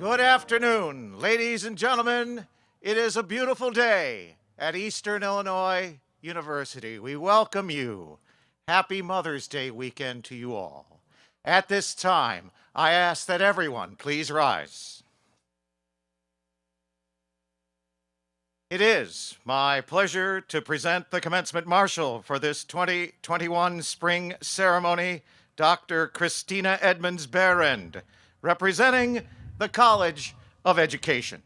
Good afternoon, ladies and gentlemen. It is a beautiful day at Eastern Illinois University. We welcome you. Happy Mother's Day weekend to you all. At this time, I ask that everyone please rise. It is my pleasure to present the commencement marshal for this 2021 spring ceremony, Dr. Christina Edmonds-Behrend, representing the College of Education.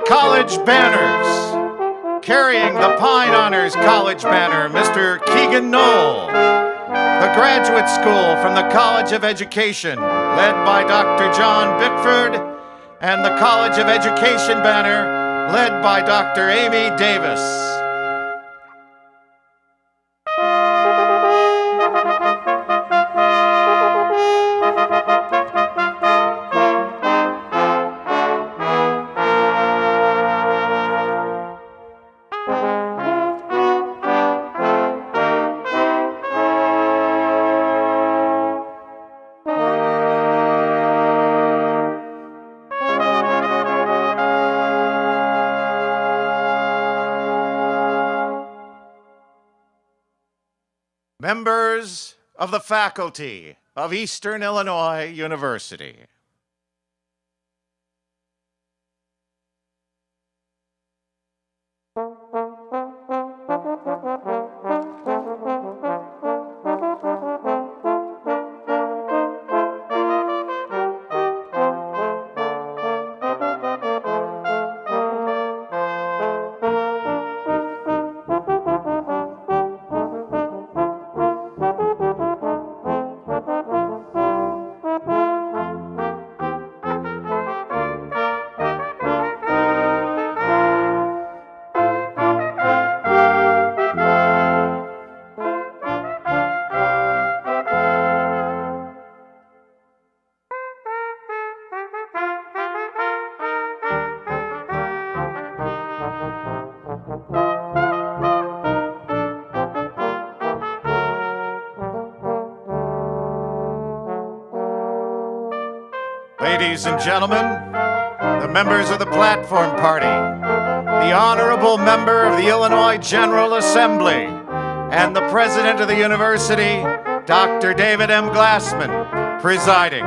College banners. Carrying the Pine Honors College banner, Mr. Keegan Knoll. The Graduate School from the College of Education, led by Dr. John Bickford, and the College of Education banner, led by Dr. Amy Davis. Members of the faculty of Eastern Illinois University. Ladies and gentlemen, the members of the Platform Party, the Honorable Member of the Illinois General Assembly, and the President of the University, Dr. David M. Glassman, presiding.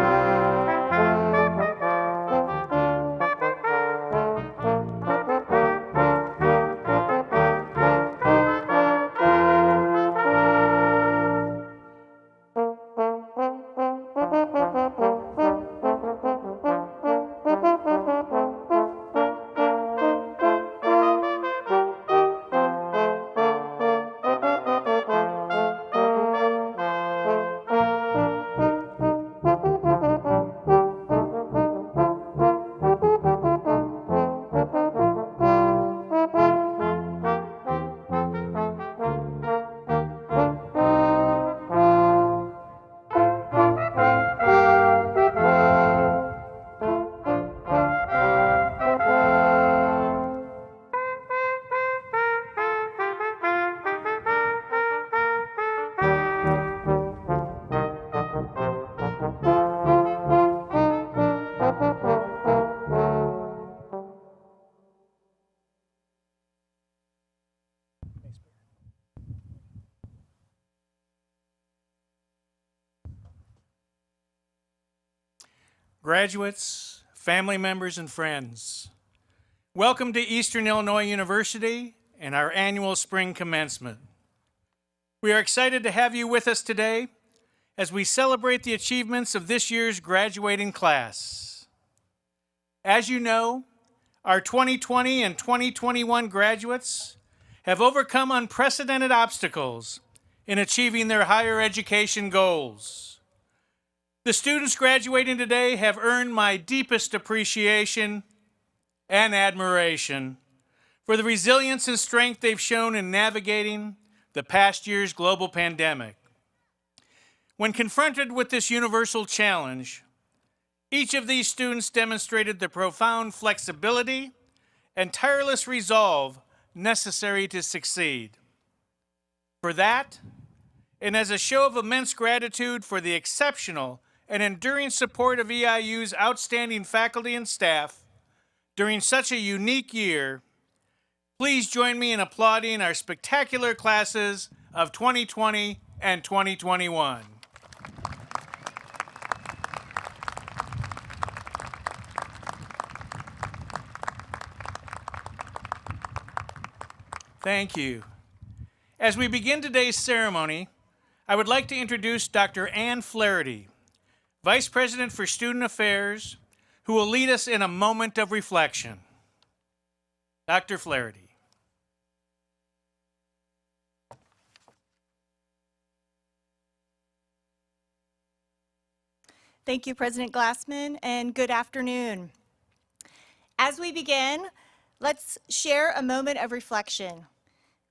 Graduates, family members, and friends, welcome to Eastern Illinois University and our annual spring commencement. We are excited to have you with us today as we celebrate the achievements of this year's graduating class. As you know, our 2020 and 2021 graduates have overcome unprecedented obstacles in achieving their higher education goals. The students graduating today have earned my deepest appreciation and admiration for the resilience and strength they've shown in navigating the past year's global pandemic. When confronted with this universal challenge, each of these students demonstrated the profound flexibility and tireless resolve necessary to succeed. For that, and as a show of immense gratitude for the exceptional and enduring support of EIU's outstanding faculty and staff during such a unique year, please join me in applauding our spectacular classes of 2020 and 2021. Thank you. As we begin today's ceremony, I would like to introduce Dr. Ann Flaherty, Vice President for Student Affairs, who will lead us in a moment of reflection. Dr. Flaherty. Thank you, President Glassman, and good afternoon. As we begin, let's share a moment of reflection.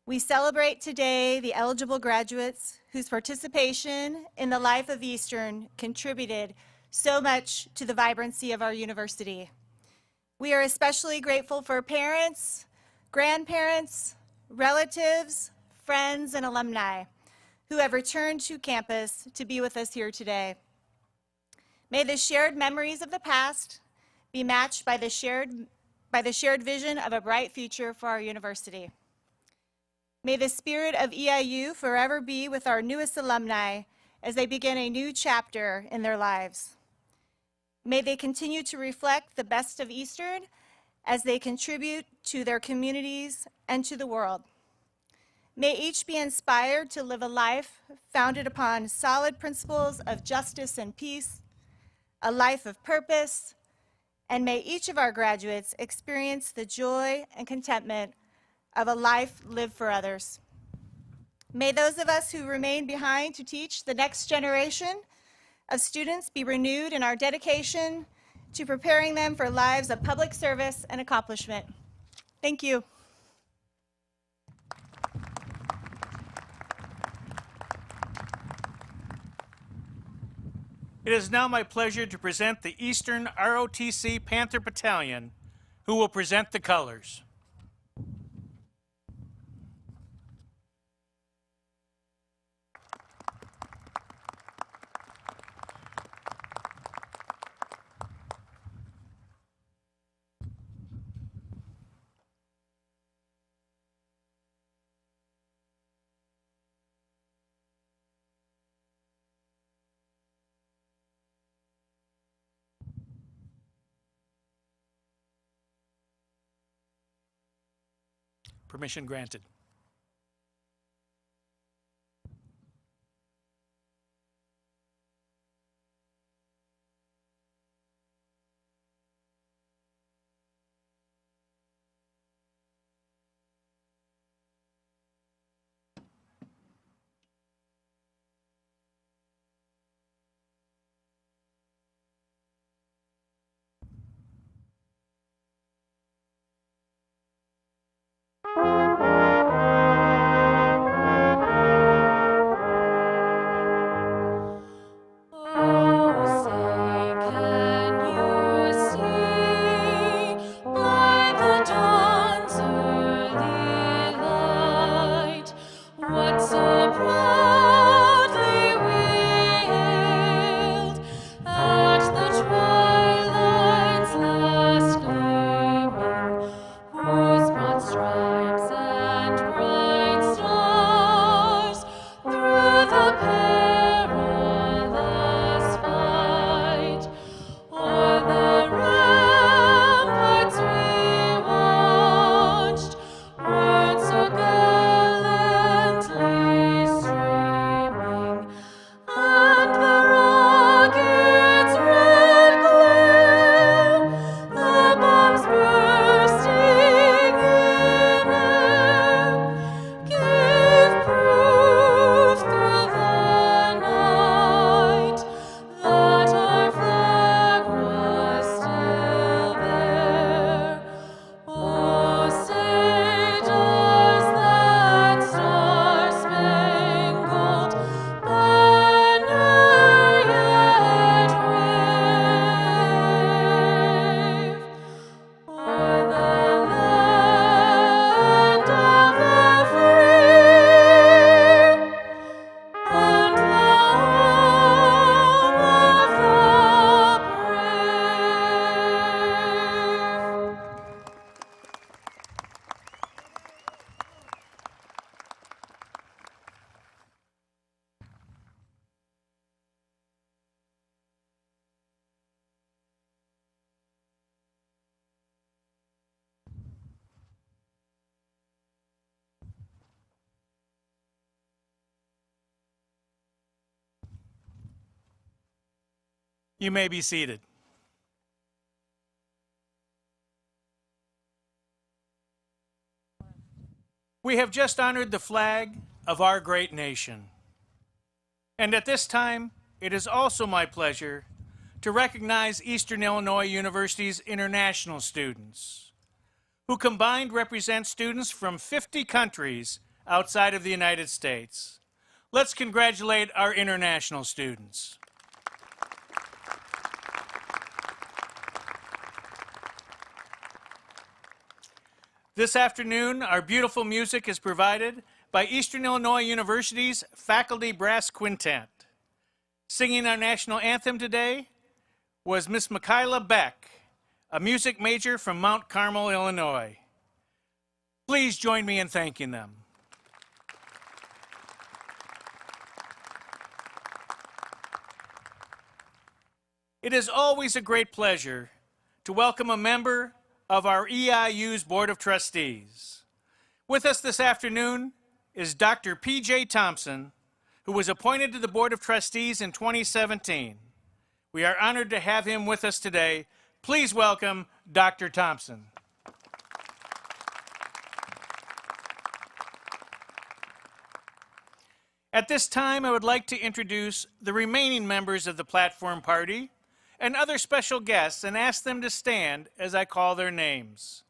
We celebrate today the eligible graduates whose participation in the life of Eastern contributed so much to the vibrancy of our university. We are especially grateful for parents, grandparents, relatives, friends, and alumni who have returned to campus to be with us here today. May the shared memories of the past be matched by the shared vision of a bright future for our university. May the spirit of EIU forever be with our newest alumni as they begin a new chapter in their lives. May they continue to reflect the best of Eastern as they contribute to their communities and to the world. May each be inspired to live a life founded upon solid principles of justice and peace, a life of purpose, and may each of our graduates experience the joy and contentment of a life lived for others. May those of us who remain behind to teach the next generation of students be renewed in our dedication to preparing them for lives of public service and accomplishment. Thank you. It is now my pleasure to present the Eastern ROTC Panther Battalion, who will present the colors. Permission granted. You may be seated. We have just honored the flag of our great nation. And at this time, it is also my pleasure to recognize Eastern Illinois University's international students, who combined represent students from 50 countries outside of the United States. Let's congratulate our international students. This afternoon, our beautiful music is provided by Eastern Illinois University's Faculty Brass Quintet. Singing our national anthem today was Miss Michaela Beck, a music major from Mount Carmel, Illinois. Please join me in thanking them. It is always a great pleasure to welcome a member of our EIU's Board of Trustees. With us this afternoon is Dr. P.J. Thompson, who was appointed to the Board of Trustees in 2017. We are honored to have him with us today. Please welcome Dr. Thompson. At this time, I would like to introduce the remaining members of the Platform Party and other special guests and ask them to stand as I call their names.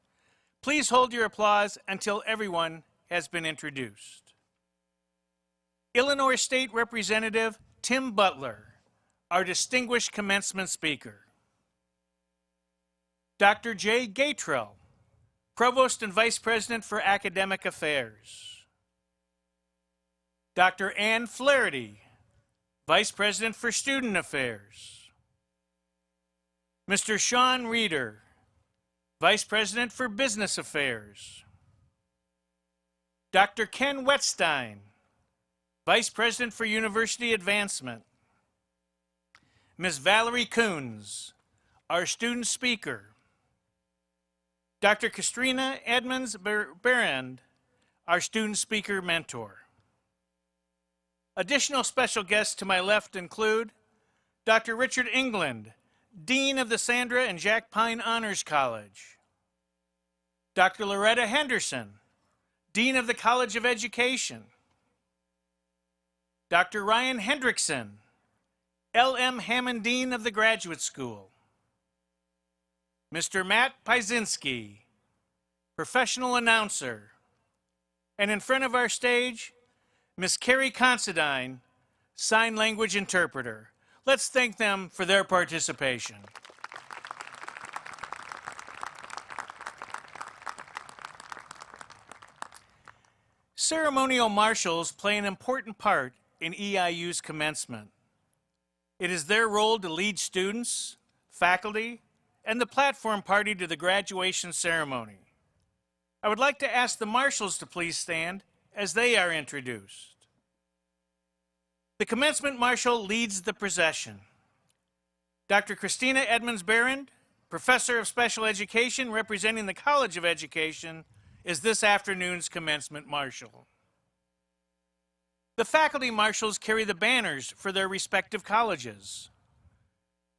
Please hold your applause until everyone has been introduced. Illinois State Representative Tim Butler, our distinguished commencement speaker. Dr. Jay Gatrell, Provost and Vice President for Academic Affairs. Dr. Ann Flaherty, Vice President for Student Affairs. Mr. Sean Reeder, Vice President for Business Affairs. Dr. Ken Wetstein, Vice President for University Advancement. Ms. Valerie Coons, our student speaker. Dr. Kastrina Edmonds-Berend, our student speaker mentor. Additional special guests to my left include Dr. Richard England, Dean of the Sandra and Jack Pine Honors College. Dr. Loretta Henderson, Dean of the College of Education. Dr. Ryan Hendrickson, L.M. Hammond Dean of the Graduate School. Mr. Matt Piesinski, professional announcer. And in front of our stage, Ms. Carrie Considine, sign language interpreter. Let's thank them for their participation. Ceremonial marshals play an important part in EIU's commencement. It is their role to lead students, faculty, and the platform party to the graduation ceremony. I would like to ask the marshals to please stand as they are introduced. The commencement marshal leads the procession. Dr. Christina Edmonds-Berend, Professor of Special Education representing the College of Education, is this afternoon's commencement marshal. The faculty marshals carry the banners for their respective colleges.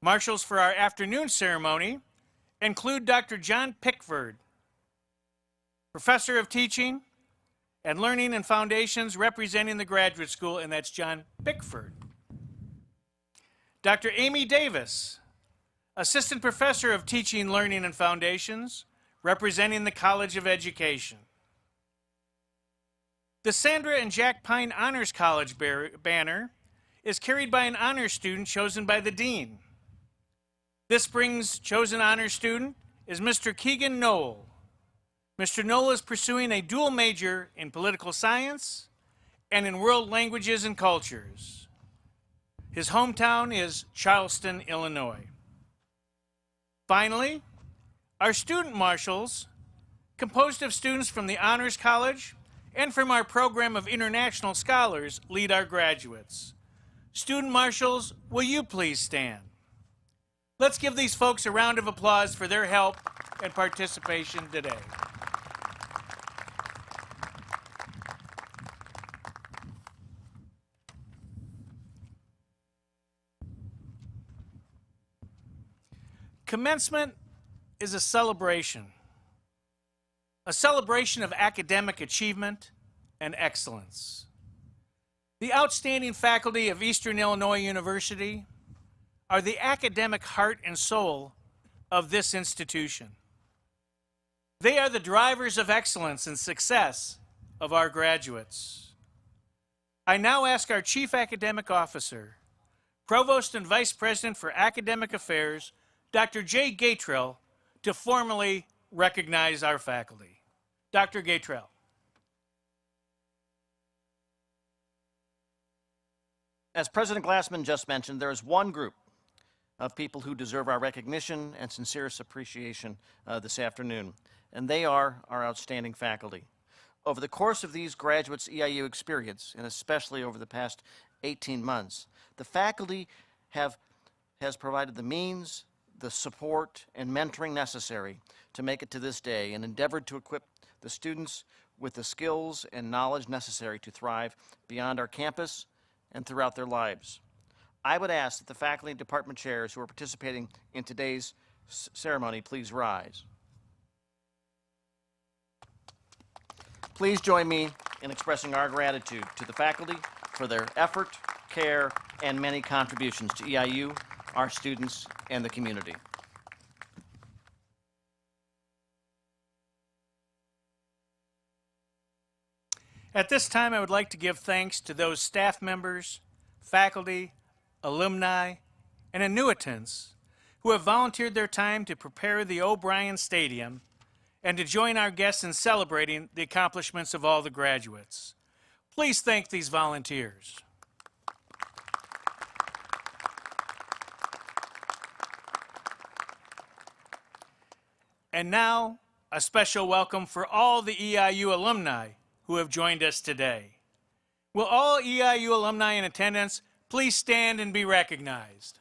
Marshals for our afternoon ceremony include Dr. John Pickford, Professor of Teaching and Learning and Foundations representing the Graduate School, and that's John Pickford. Dr. Amy Davis, Assistant Professor of Teaching, Learning and Foundations, representing the College of Education. The Sandra and Jack Pine Honors College banner is carried by an honor student chosen by the Dean. This spring's chosen honor student is Mr. Keegan Knoll. Mr. Knoll is pursuing a dual major in political science and in world languages and cultures. His hometown is Charleston, Illinois. Finally, our student marshals, composed of students from the Honors College and from our program of international scholars, lead our graduates. Student marshals, will you please stand? Let's give these folks a round of applause for their help and participation today. Commencement is a celebration of academic achievement and excellence. The outstanding faculty of Eastern Illinois University are the academic heart and soul of this institution. They are the drivers of excellence and success of our graduates. I now ask our Chief Academic Officer, Provost and Vice President for Academic Affairs, Dr. Jay Gatrell, to formally recognize our faculty. Dr. Gatrell. As President Glassman just mentioned, there is one group of people who deserve our recognition and sincerest appreciation this afternoon, and they are our outstanding faculty. Over the course of these graduates' EIU experience, and especially over the past 18 months, the faculty has provided the means, the support, and mentoring necessary to make it to this day and endeavored to equip the students with the skills and knowledge necessary to thrive beyond our campus and throughout their lives. I would ask that the faculty and department chairs who are participating in today's ceremony please rise. Please join me in expressing our gratitude to the faculty for their effort, care, and many contributions to EIU, our students, and the community. At this time, I would like to give thanks to those staff members, faculty, alumni, and annuitants who have volunteered their time to prepare the O'Brien Stadium and to join our guests in celebrating the accomplishments of all the graduates. Please thank these volunteers. And now, a special welcome for all the EIU alumni who have joined us today. Will all EIU alumni in attendance please stand and be recognized?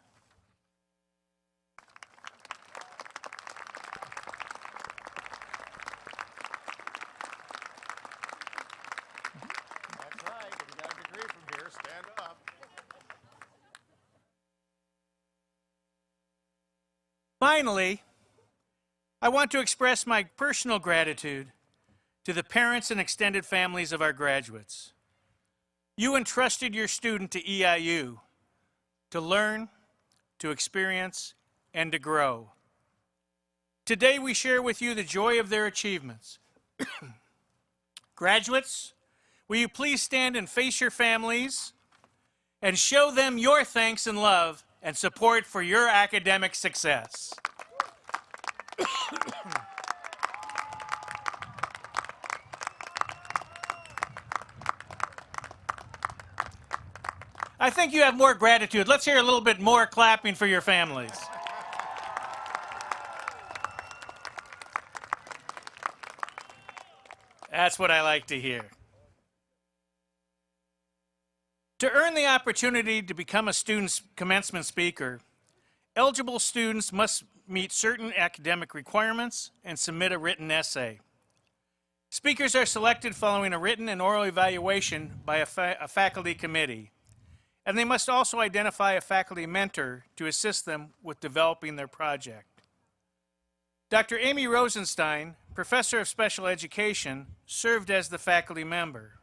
That's right. If you got a degree from here, stand up. Finally, I want to express my personal gratitude to the parents and extended families of our graduates. You entrusted your student to EIU to learn, to experience, and to grow. Today we share with you the joy of their achievements. Graduates, will you please stand and face your families and show them your thanks and love and support for your academic success. I think you have more gratitude. Let's hear a little bit more clapping for your families. That's what I like to hear. To earn the opportunity to become a student's commencement speaker, eligible students must meet certain academic requirements and submit a written essay. Speakers are selected following a written and oral evaluation by a faculty committee, and they must also identify a faculty mentor to assist them with developing their project. Dr. Amy Rosenstein, Professor of Special Education, served as the faculty member.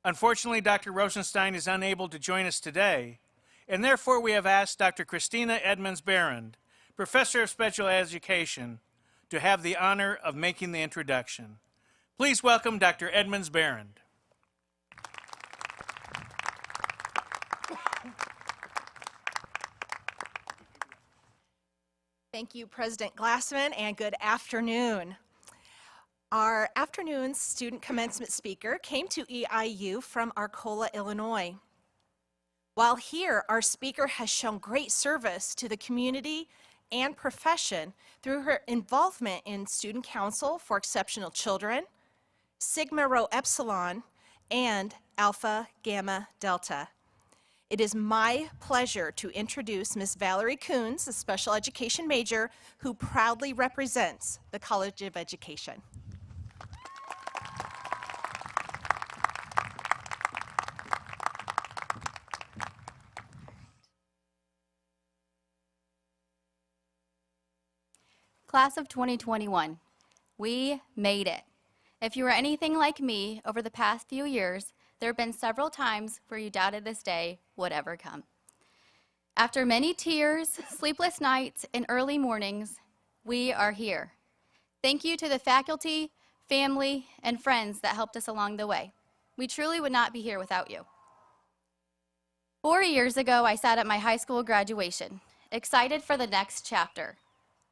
Unfortunately, Dr. Rosenstein is unable to join us today, and therefore we have asked Dr. Christina Edmonds-Barrand, Professor of Special Education, to have the honor of making the introduction. Please welcome Dr. Edmonds-Barrand. Thank you, President Glassman, and good afternoon. Our afternoon's student commencement speaker came to EIU from Arcola, Illinois. While here, our speaker has shown great service to the community and profession through her involvement in Student Council for Exceptional Children, Sigma Rho Epsilon, and Alpha Gamma Delta. It is my pleasure to introduce Ms. Valerie Coons, a special education major who proudly represents the College of Education. Class of 2021, we made it. If you were anything like me over the past few years, there have been several times where you doubted this day would ever come. After many tears, sleepless nights, and early mornings, we are here. Thank you to the faculty, family, and friends that helped us along the way. We truly would not be here without you. 4 years ago, I sat at my high school graduation, excited for the next chapter,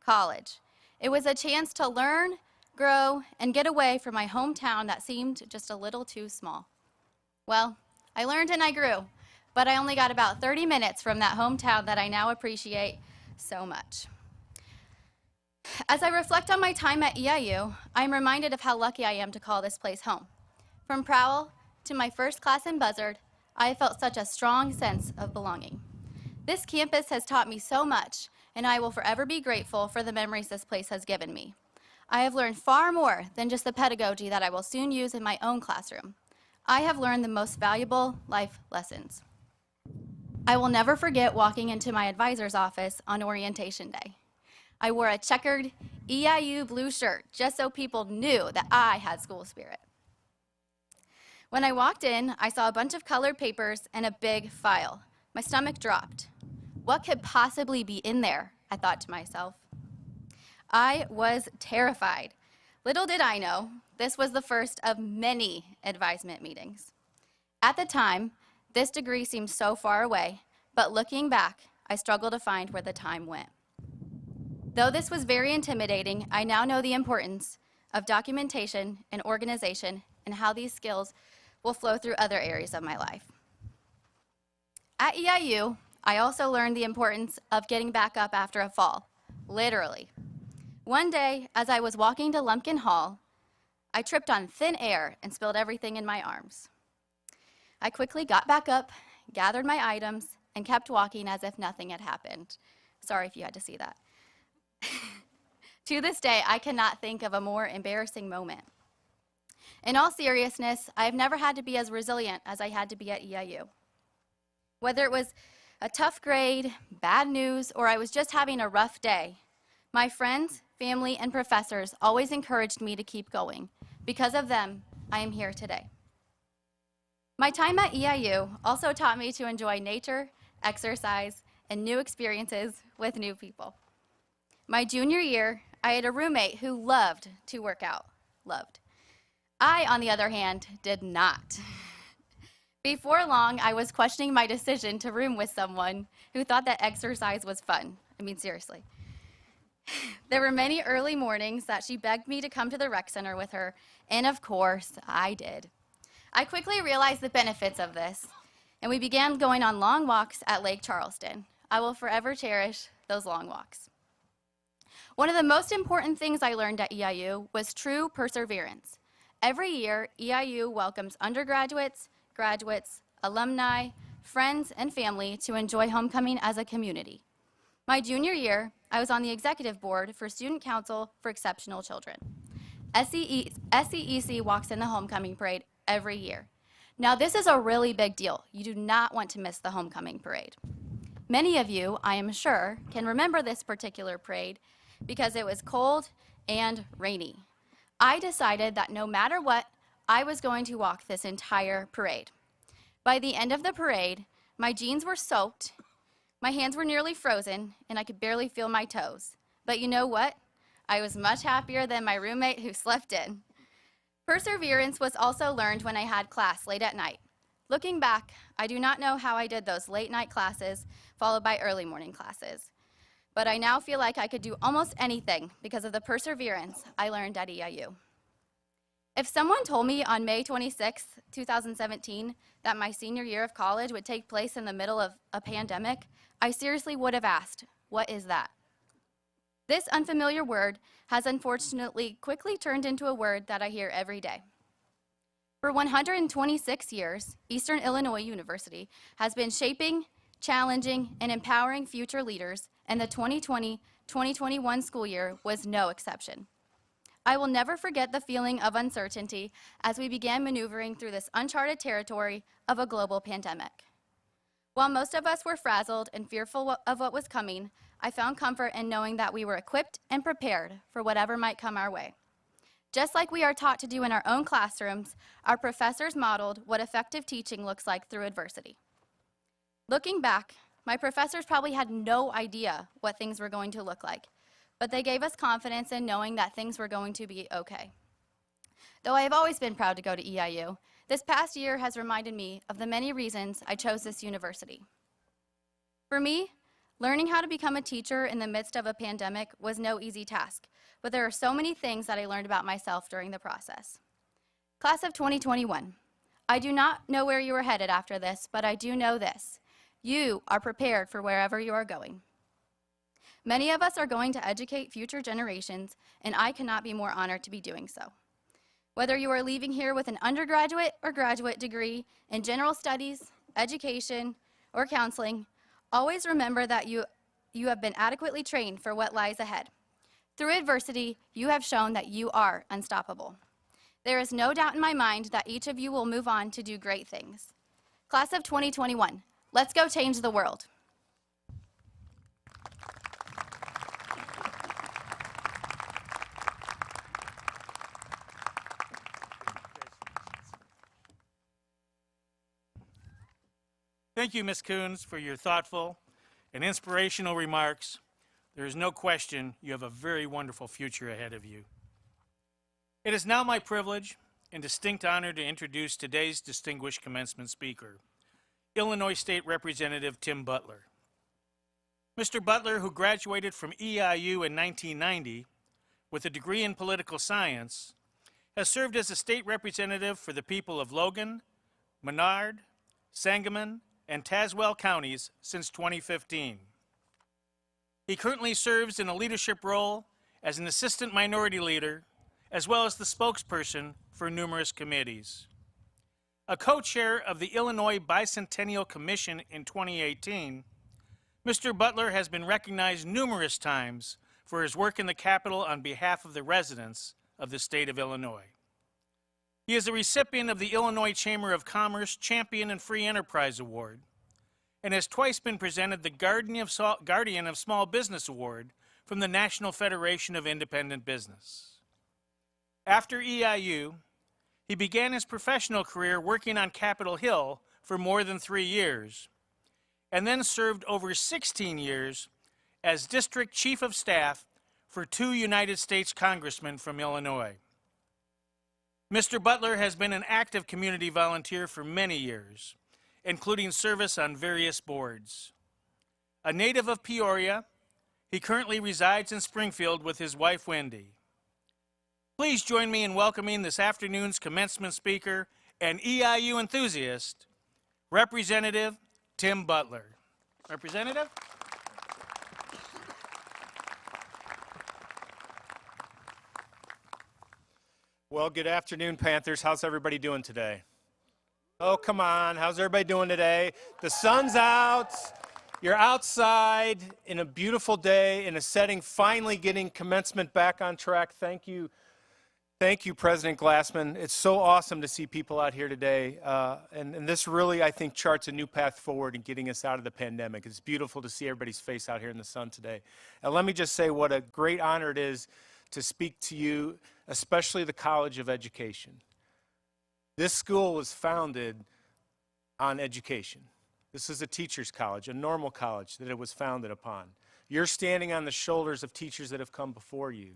college. It was a chance to learn, grow, and get away from my hometown that seemed just a little too small. Well, I learned and I grew, but I only got about 30 minutes from that hometown that I now appreciate so much. As I reflect on my time at EIU, I'm reminded of how lucky I am to call this place home. From Prowl to my first class in Buzzard, I have felt such a strong sense of belonging. This campus has taught me so much, and I will forever be grateful for the memories this place has given me. I have learned far more than just the pedagogy that I will soon use in my own classroom. I have learned the most valuable life lessons. I will never forget walking into my advisor's office on orientation day. I wore a checkered EIU blue shirt just so people knew that I had school spirit. When I walked in, I saw a bunch of colored papers and a big file. My stomach dropped. What could possibly be in there? I thought to myself. I was terrified. Little did I know, this was the first of many advisement meetings. At the time, this degree seemed so far away, but looking back, I struggled to find where the time went. Though this was very intimidating, I now know the importance of documentation and organization and how these skills will flow through other areas of my life. At EIU, I also learned the importance of getting back up after a fall, literally. One day, as I was walking to Lumpkin Hall, I tripped on thin air and spilled everything in my arms. I quickly got back up, gathered my items, and kept walking as if nothing had happened. Sorry if you had to see that. To this day, I cannot think of a more embarrassing moment. In all seriousness, I have never had to be as resilient as I had to be at EIU. Whether it was a tough grade, bad news, or I was just having a rough day, my friends, family, and professors always encouraged me to keep going. Because of them, I am here today. My time at EIU also taught me to enjoy nature, exercise, and new experiences with new people. My junior year, I had a roommate who loved to work out. Loved. I, on the other hand, did not. Before long, I was questioning my decision to room with someone who thought that exercise was fun. I mean, seriously. There were many early mornings that she begged me to come to the rec center with her, and of course, I did. I quickly realized the benefits of this, and we began going on long walks at Lake Charleston. I will forever cherish those long walks. One of the most important things I learned at EIU was true perseverance. Every year, EIU welcomes undergraduates, graduates, alumni, friends, and family to enjoy homecoming as a community. My junior year, I was on the executive board for Student Council for Exceptional Children. SCEC walks in the homecoming parade every year. Now, this is a really big deal. You do not want to miss the homecoming parade. Many of you, I am sure, can remember this particular parade because it was cold and rainy. I decided that no matter what, I was going to walk this entire parade. By the end of the parade, my jeans were soaked, my hands were nearly frozen, and I could barely feel my toes. But you know what? I was much happier than my roommate who slept in. Perseverance was also learned when I had class late at night. Looking back, I do not know how I did those late night classes followed by early morning classes. But I now feel like I could do almost anything because of the perseverance I learned at EIU. If someone told me on May 26, 2017, that my senior year of college would take place in the middle of a pandemic, I seriously would have asked, what is that? This unfamiliar word has unfortunately quickly turned into a word that I hear every day. For 126 years, Eastern Illinois University has been shaping, challenging, and empowering future leaders, and the 2020-2021 school year was no exception. I will never forget the feeling of uncertainty as we began maneuvering through this uncharted territory of a global pandemic. While most of us were frazzled and fearful of what was coming, I found comfort in knowing that we were equipped and prepared for whatever might come our way. Just like we are taught to do in our own classrooms, our professors modeled what effective teaching looks like through adversity. Looking back, my professors probably had no idea what things were going to look like, but they gave us confidence in knowing that things were going to be okay. Though I have always been proud to go to EIU, this past year has reminded me of the many reasons I chose this university. For me, learning how to become a teacher in the midst of a pandemic was no easy task, but there are so many things that I learned about myself during the process. Class of 2021, I do not know where you are headed after this, but I do know this. You are prepared for wherever you are going. Many of us are going to educate future generations, and I cannot be more honored to be doing so. Whether you are leaving here with an undergraduate or graduate degree in general studies, education, or counseling, always remember that you have been adequately trained for what lies ahead. Through adversity, you have shown that you are unstoppable. There is no doubt in my mind that each of you will move on to do great things. Class of 2021, let's go change the world. Thank you, Ms. Coons, for your thoughtful and inspirational remarks. There is no question you have a very wonderful future ahead of you. It is now my privilege and distinct honor to introduce today's distinguished commencement speaker, Illinois State Representative Tim Butler. Mr. Butler, who graduated from EIU in 1990 with a degree in political science, has served as a state representative for the people of Logan, Menard, Sangamon, and Tazewell counties since 2015. He currently serves in a leadership role as an assistant minority leader, as well as the spokesperson for numerous committees. A co-chair of the Illinois Bicentennial Commission in 2018, Mr. Butler has been recognized numerous times for his work in the Capitol on behalf of the residents of the state of Illinois. He is a recipient of the Illinois Chamber of Commerce Champion and Free Enterprise Award and has twice been presented the Guardian of Small Business Award from the National Federation of Independent Business. After EIU, he began his professional career working on Capitol Hill for more than 3 years, and then served over 16 years as District Chief of Staff for 2 United States congressmen from Illinois. Mr. Butler has been an active community volunteer for many years, including service on various boards. A native of Peoria, he currently resides in Springfield with his wife, Wendy. Please join me in welcoming this afternoon's commencement speaker and EIU enthusiast, Representative Tim Butler. Representative? Well, good afternoon, Panthers. How's everybody doing today? Oh, come on. How's everybody doing today? The sun's out. You're outside in a beautiful day, in a setting, finally getting commencement back on track. Thank you. Thank you, President Glassman. It's so awesome to see people out here today. And this really, I think, charts a new path forward in getting us out of the pandemic. It's beautiful to see everybody's face out here in the sun today. And let me just say what a great honor it is to speak to you, especially the College of Education. This school was founded on education. This is a teacher's college, a normal college that it was founded upon. You're standing on the shoulders of teachers that have come before you.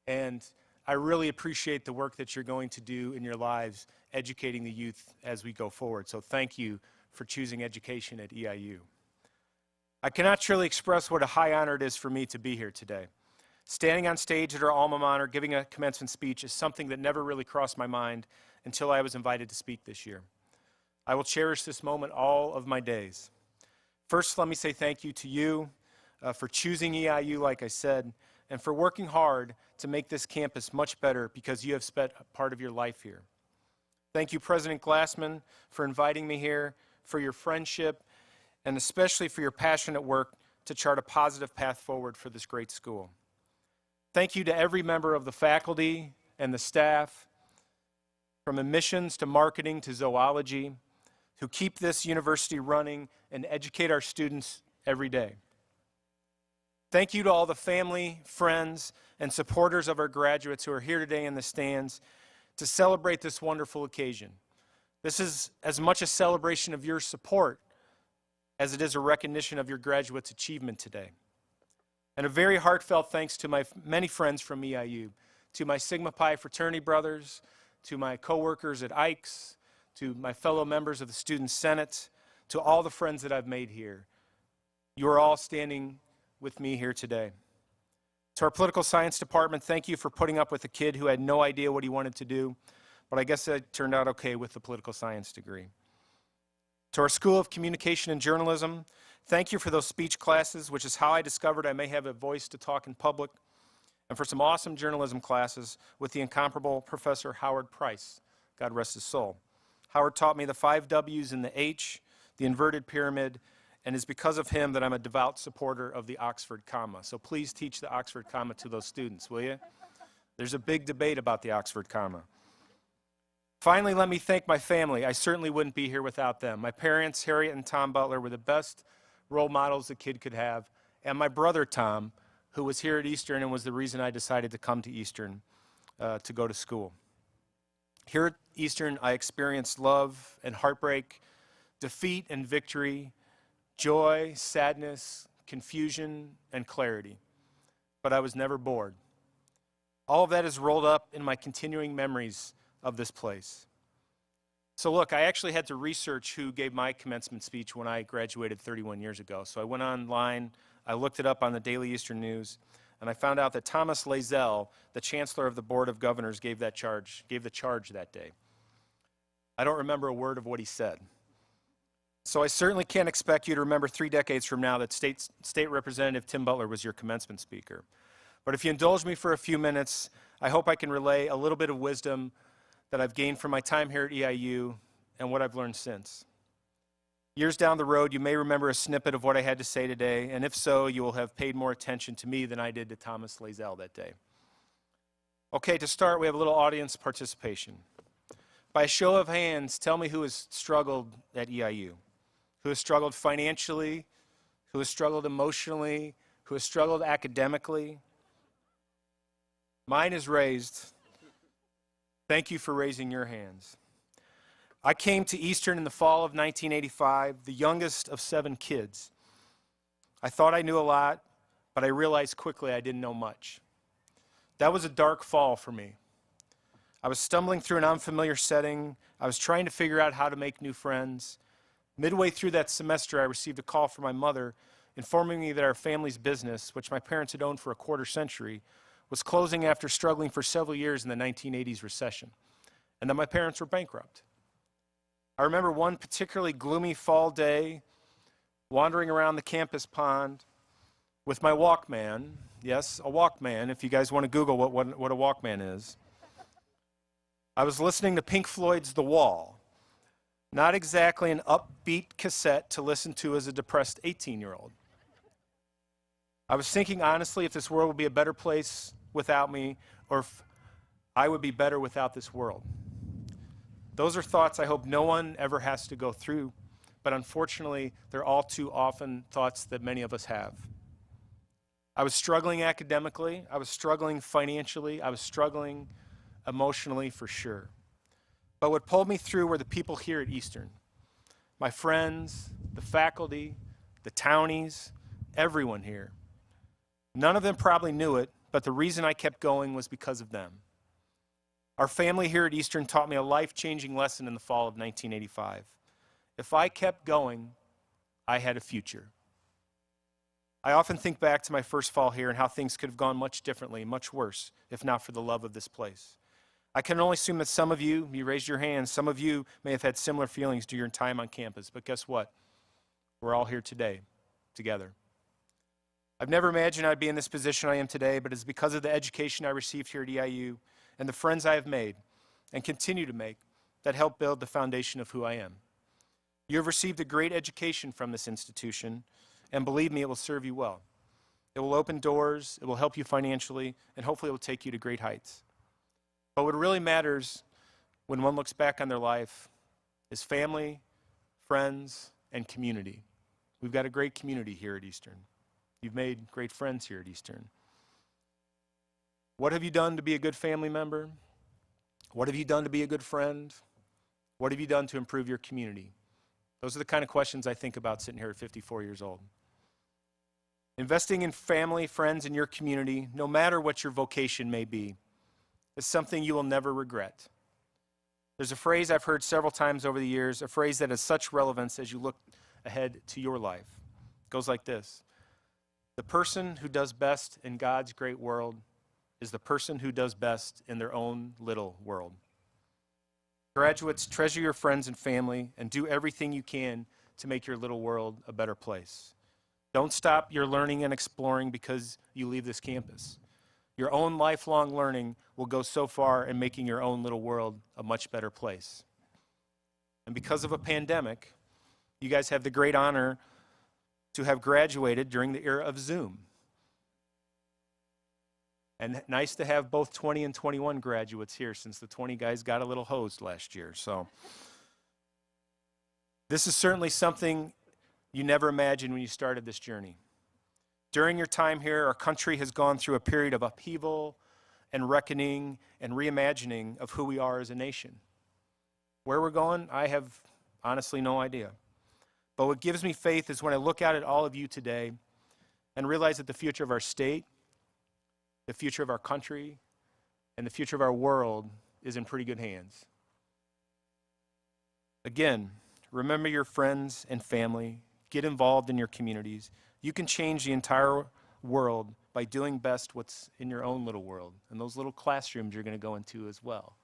And I really appreciate the work that you're going to do in your lives, educating the youth as we go forward. So thank you for choosing education at EIU. I cannot truly express what a high honor it is for me to be here today. Standing on stage at our alma mater, giving a commencement speech is something that never really crossed my mind until I was invited to speak this year. I will cherish this moment all of my days. First, let me say thank you to you for choosing EIU, like I said, and for working hard to make this campus much better because you have spent a part of your life here. Thank you, President Glassman, for inviting me here, for your friendship, and especially for your passionate work to chart a positive path forward for this great school. Thank you to every member of the faculty and the staff, from admissions to marketing to zoology, who keep this university running and educate our students every day. Thank you to all the family, friends, and supporters of our graduates who are here today in the stands to celebrate this wonderful occasion. This is as much a celebration of your support as it is a recognition of your graduates' achievement today. And a very heartfelt thanks to my many friends from EIU, to my Sigma Pi fraternity brothers, to my coworkers at Ike's, to my fellow members of the Student Senate, to all the friends that I've made here. You are all standing with me here today. To our political science department, thank you for putting up with a kid who had no idea what he wanted to do, but I guess it turned out okay with the political science degree. To our School of Communication and Journalism, thank you for those speech classes, which is how I discovered I may have a voice to talk in public, and for some awesome journalism classes with the incomparable Professor Howard Price, God rest his soul. Howard taught me the 5 W's in the H, the inverted pyramid, and it's because of him that I'm a devout supporter of the Oxford comma. So please teach the Oxford comma to those students, will you? There's a big debate about the Oxford comma. Finally, let me thank my family. I certainly wouldn't be here without them. My parents, Harriet and Tom Butler, were the best role models a kid could have, and my brother, Tom, who was here at Eastern and was the reason I decided to come to Eastern to go to school. Here at Eastern, I experienced love and heartbreak, defeat and victory, joy, sadness, confusion, and clarity. But I was never bored. All of that is rolled up in my continuing memories of this place. So look, I actually had to research who gave my commencement speech when I graduated 31 years ago. So I went online, I looked it up on the Daily Eastern News, and I found out that Thomas Lazell, the Chancellor of the Board of Governors, gave the charge that day. I don't remember a word of what he said. So I certainly can't expect you to remember 3 decades from now that State Representative Tim Butler was your commencement speaker. But if you indulge me for a few minutes, I hope I can relay a little bit of wisdom that I've gained from my time here at EIU and what I've learned since. Years down the road, you may remember a snippet of what I had to say today, and if so, you will have paid more attention to me than I did to Thomas Lazell that day. Okay, to start, we have a little audience participation. By a show of hands, tell me who has struggled at EIU. Who has struggled financially, who has struggled emotionally, who has struggled academically. Mine is raised. Thank you for raising your hands. I came to Eastern in the fall of 1985, the youngest of 7 kids. I thought I knew a lot, but I realized quickly I didn't know much. That was a dark fall for me. I was stumbling through an unfamiliar setting. I was trying to figure out how to make new friends. Midway through that semester, I received a call from my mother informing me that our family's business, which my parents had owned for a quarter century, was closing after struggling for several years in the 1980s recession, and that my parents were bankrupt. I remember one particularly gloomy fall day, wandering around the campus pond with my Walkman. Yes, a Walkman, if you guys want to Google what a Walkman is. I was listening to Pink Floyd's The Wall. Not exactly an upbeat cassette to listen to as a depressed 18-year-old. I was thinking honestly if this world would be a better place without me, or if I would be better without this world. Those are thoughts I hope no one ever has to go through, but unfortunately, they're all too often thoughts that many of us have. I was struggling academically, I was struggling financially, I was struggling emotionally for sure. But what pulled me through were the people here at Eastern. My friends, the faculty, the townies, everyone here. None of them probably knew it, but the reason I kept going was because of them. Our family here at Eastern taught me a life-changing lesson in the fall of 1985. If I kept going, I had a future. I often think back to my first fall here and how things could have gone much differently, much worse, if not for the love of this place. I can only assume that some of you raised your hands, some of you may have had similar feelings during your time on campus, but guess what? We're all here today, together. I've never imagined I'd be in this position I am today, but it's because of the education I received here at EIU and the friends I have made and continue to make that help build the foundation of who I am. You have received a great education from this institution, and believe me, it will serve you well. It will open doors, it will help you financially, and hopefully it will take you to great heights. But what really matters when one looks back on their life is family, friends, and community. We've got a great community here at Eastern. You've made great friends here at Eastern. What have you done to be a good family member? What have you done to be a good friend? What have you done to improve your community? Those are the kind of questions I think about sitting here at 54 years old. Investing in family, friends, and your community, no matter what your vocation may be, is something you will never regret. There's a phrase I've heard several times over the years, a phrase that has such relevance as you look ahead to your life. It goes like this: the person who does best in God's great world is the person who does best in their own little world. Graduates, treasure your friends and family and do everything you can to make your little world a better place. Don't stop your learning and exploring because you leave this campus. Your own lifelong learning will go so far in making your own little world a much better place. And because of a pandemic, you guys have the great honor to have graduated during the era of Zoom. And nice to have both 20 and 21 graduates here, since the 20 guys got a little hosed last year. So this is certainly something you never imagined when you started this journey. During your time here, our country has gone through a period of upheaval and reckoning and reimagining of who we are as a nation. Where we're going, I have honestly no idea. But what gives me faith is when I look out at all of you today and realize that the future of our state, the future of our country, and the future of our world is in pretty good hands. Again, remember your friends and family. Get involved in your communities. You can change the entire world by doing best what's in your own little world, and those little classrooms you're going to go into as well.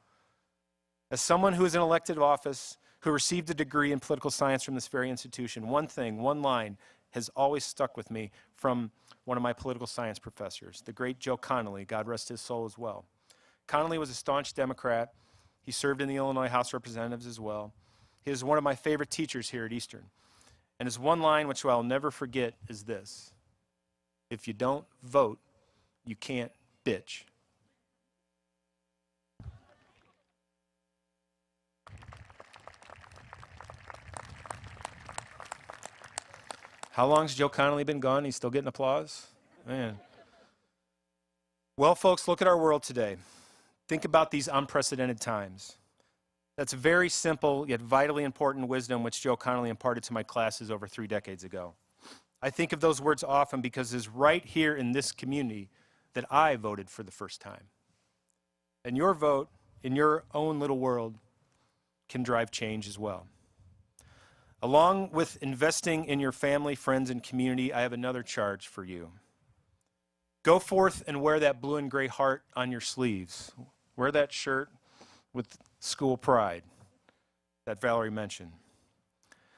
As someone who is in elected office, who received a degree in political science from this very institution, one thing, one line has always stuck with me from one of my political science professors, the great Joe Connolly, God rest his soul as well. Connolly was a staunch Democrat. He served in the Illinois House of Representatives as well. He is one of my favorite teachers here at Eastern. And his one line, which I'll never forget, is this: if you don't vote, you can't bitch. How long's Joe Connolly been gone? He's still getting applause? Man. Well, folks, look at our world today. Think about these unprecedented times. That's very simple yet vitally important wisdom which Joe Connolly imparted to my classes over 3 decades ago. I think of those words often because it's right here in this community that I voted for the first time. And your vote in your own little world can drive change as well. Along with investing in your family, friends, and community, I have another charge for you. Go forth and wear that blue and gray heart on your sleeves. Wear that shirt with school pride that Valerie mentioned.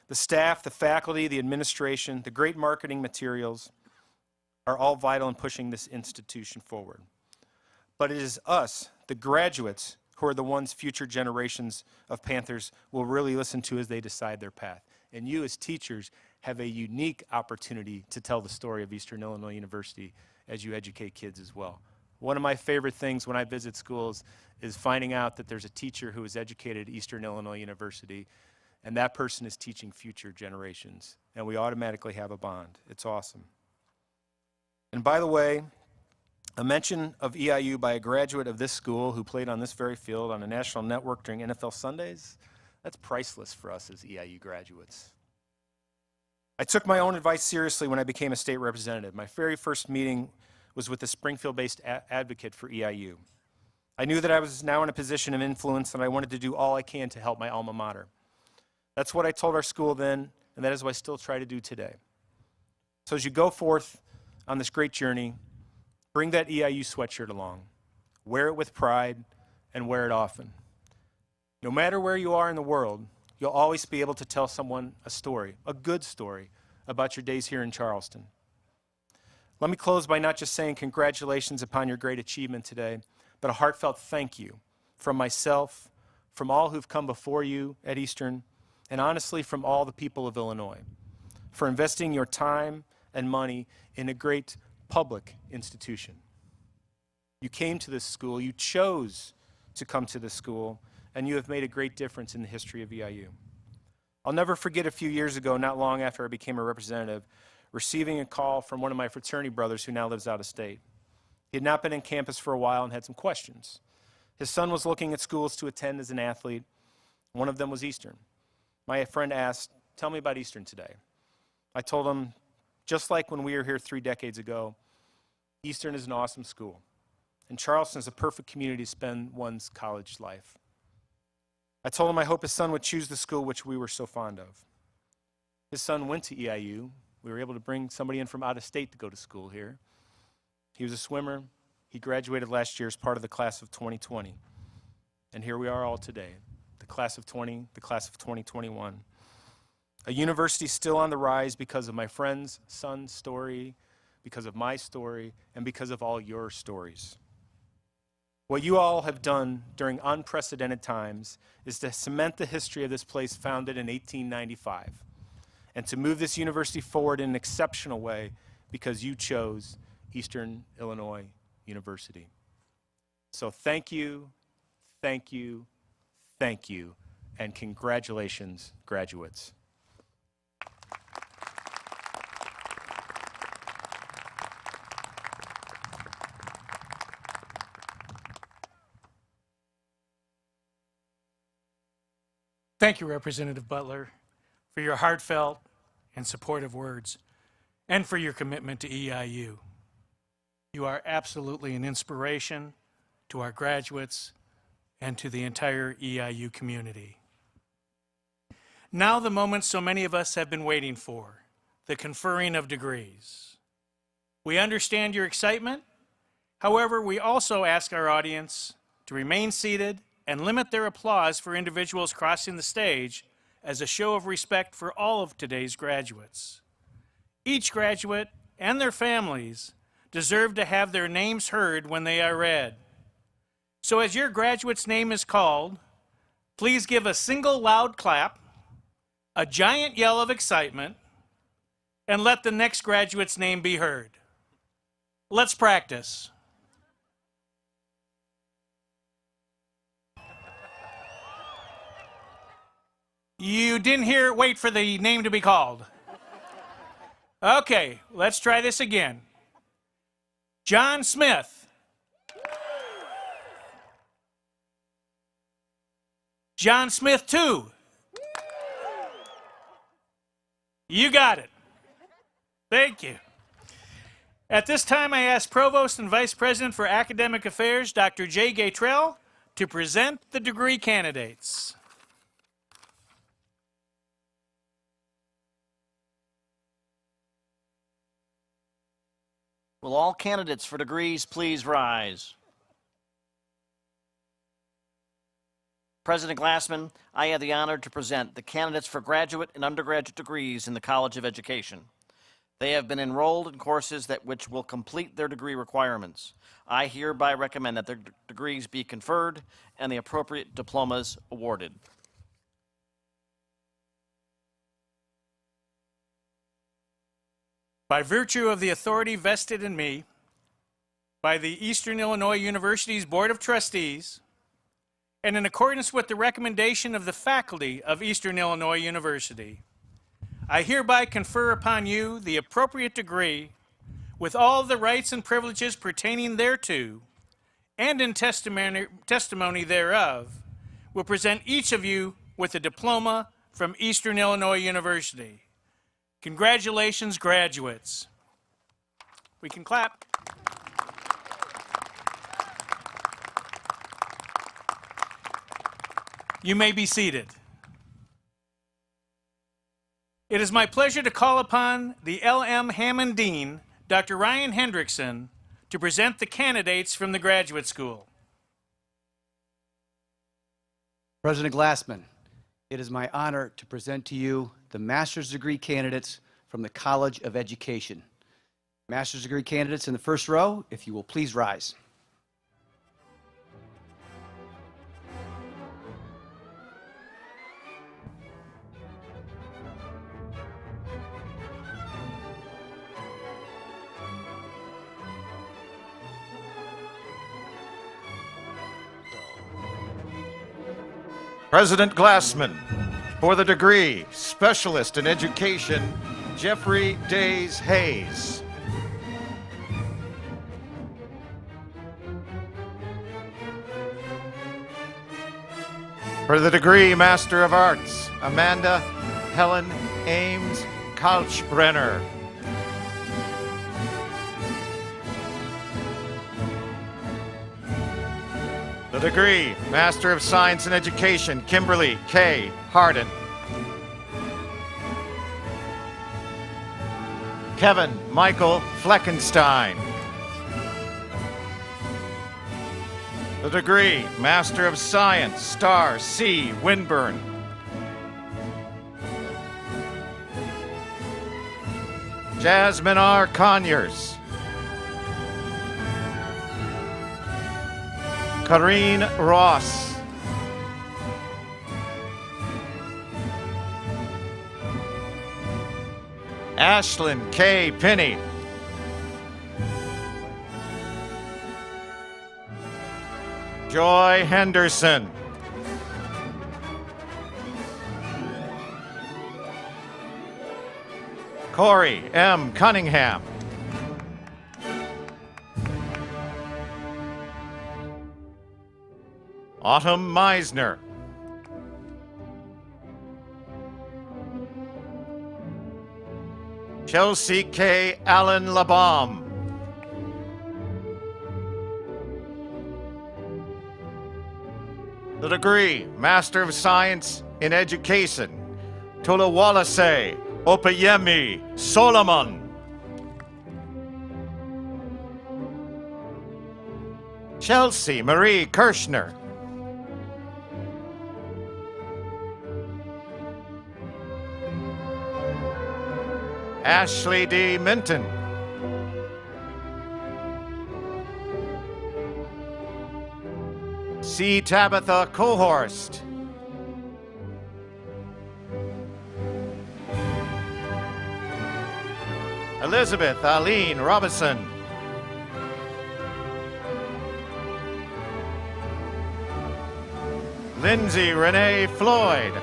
The staff, the faculty, the administration, the great marketing materials are all vital in pushing this institution forward. But it is us, the graduates, who are the ones future generations of Panthers will really listen to as they decide their path. And you as teachers have a unique opportunity to tell the story of Eastern Illinois University as you educate kids as well. One of my favorite things when I visit schools is finding out that there's a teacher who is educated at Eastern Illinois University, and that person is teaching future generations. And we automatically have a bond. It's awesome. And by the way, a mention of EIU by a graduate of this school who played on this very field on a national network during NFL Sundays, that's priceless for us as EIU graduates. I took my own advice seriously when I became a state representative. My very first meeting was with a Springfield-based advocate for EIU. I knew that I was now in a position of influence and I wanted to do all I can to help my alma mater. That's what I told our school then, and that is what I still try to do today. So as you go forth on this great journey, bring that EIU sweatshirt along. Wear it with pride and wear it often. No matter where you are in the world, you'll always be able to tell someone a story, a good story, about your days here in Charleston. Let me close by not just saying congratulations upon your great achievement today, but a heartfelt thank you from myself, from all who've come before you at Eastern, and honestly from all the people of Illinois, for investing your time and money in a great public institution. You came to this school, you chose to come to this school, and you have made a great difference in the history of EIU. I'll never forget a few years ago, not long after I became a representative, receiving a call from one of my fraternity brothers who now lives out of state. He had not been in campus for a while and had some questions. His son was looking at schools to attend as an athlete. One of them was Eastern. My friend asked, "Tell me about Eastern today." I told him, just like when we were here 3 decades ago, Eastern is an awesome school, and Charleston is a perfect community to spend one's college life. I told him I hope his son would choose the school which we were so fond of. His son went to EIU. We were able to bring somebody in from out of state to go to school here. He was a swimmer. He graduated last year as part of the class of 2020. And here we are all today, the class of 2021. A university still on the rise because of my friend's son's story, because of my story, and because of all your stories. What you all have done during unprecedented times is to cement the history of this place founded in 1895 and to move this university forward in an exceptional way because you chose Eastern Illinois University. So thank you, thank you, thank you, and congratulations, graduates. Thank you, Representative Butler, for your heartfelt and supportive words, and for your commitment to EIU. You are absolutely an inspiration to our graduates and to the entire EIU community. Now the moment so many of us have been waiting for, the conferring of degrees. We understand your excitement. However, we also ask our audience to remain seated and limit their applause for individuals crossing the stage as a show of respect for all of today's graduates. Each graduate and their families deserve to have their names heard when they are read. So as your graduate's name is called, please give a single loud clap, a giant yell of excitement, and let the next graduate's name be heard. Let's practice. You didn't hear, wait for the name to be called. Okay, let's try this again. John Smith. John Smith 2. You got it. Thank you. At this time, I ask Provost and Vice President for Academic Affairs, Dr. Jay Gatrell, to present the degree candidates. Will all candidates for degrees please rise? President Glassman, I have the honor to present the candidates for graduate and undergraduate degrees in the College of Education. They have been enrolled in courses which will complete their degree requirements. I hereby recommend that their degrees be conferred and the appropriate diplomas awarded. By virtue of the authority vested in me by the Eastern Illinois University's Board of Trustees, and in accordance with the recommendation of the faculty of Eastern Illinois University, I hereby confer upon you the appropriate degree with all the rights and privileges pertaining thereto, and in testimony thereof, will present each of you with a diploma from Eastern Illinois University. Congratulations, graduates. We can clap. You may be seated. It is my pleasure to call upon the L.M. Hammond Dean, Dr. Ryan Hendrickson, to present the candidates from the graduate school. President Glassman, it is my honor to present to you the master's degree candidates from the College of Education. Master's degree candidates in the first row, if you will please rise. President Glassman, for the degree Specialist in Education, Jeffrey Days Hayes. For the degree Master of Arts, Amanda Helen Ames Kalchbrenner. The degree Master of Science in Education, Kimberly K. Hardin. Kevin Michael Fleckenstein. The degree Master of Science, Star C. Winburn. Jasmine R. Conyers. Kareen Ross. Ashlyn K. Pinney. Joy Henderson. Corey M. Cunningham. Autumn Meisner. Chelsea K. Allen Labam. The degree Master of Science in Education, Tolawalase Opeyemi Solomon. Chelsea Marie Kirschner. Ashley D. Minton. C. Tabitha Cohorst. Elizabeth Aline Robinson. Lindsay Renee Floyd.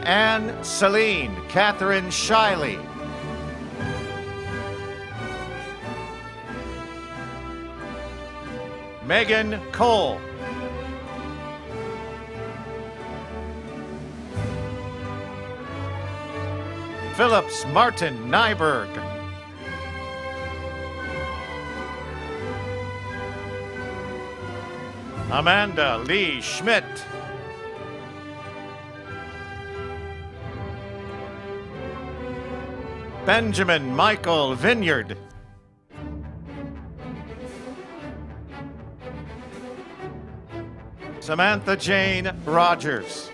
Anne Celine Catherine Shiley. Megan Cole. Phillips Martin Nyberg. Amanda Lee Schmidt. Benjamin Michael Vineyard. Samantha Jane Rogers.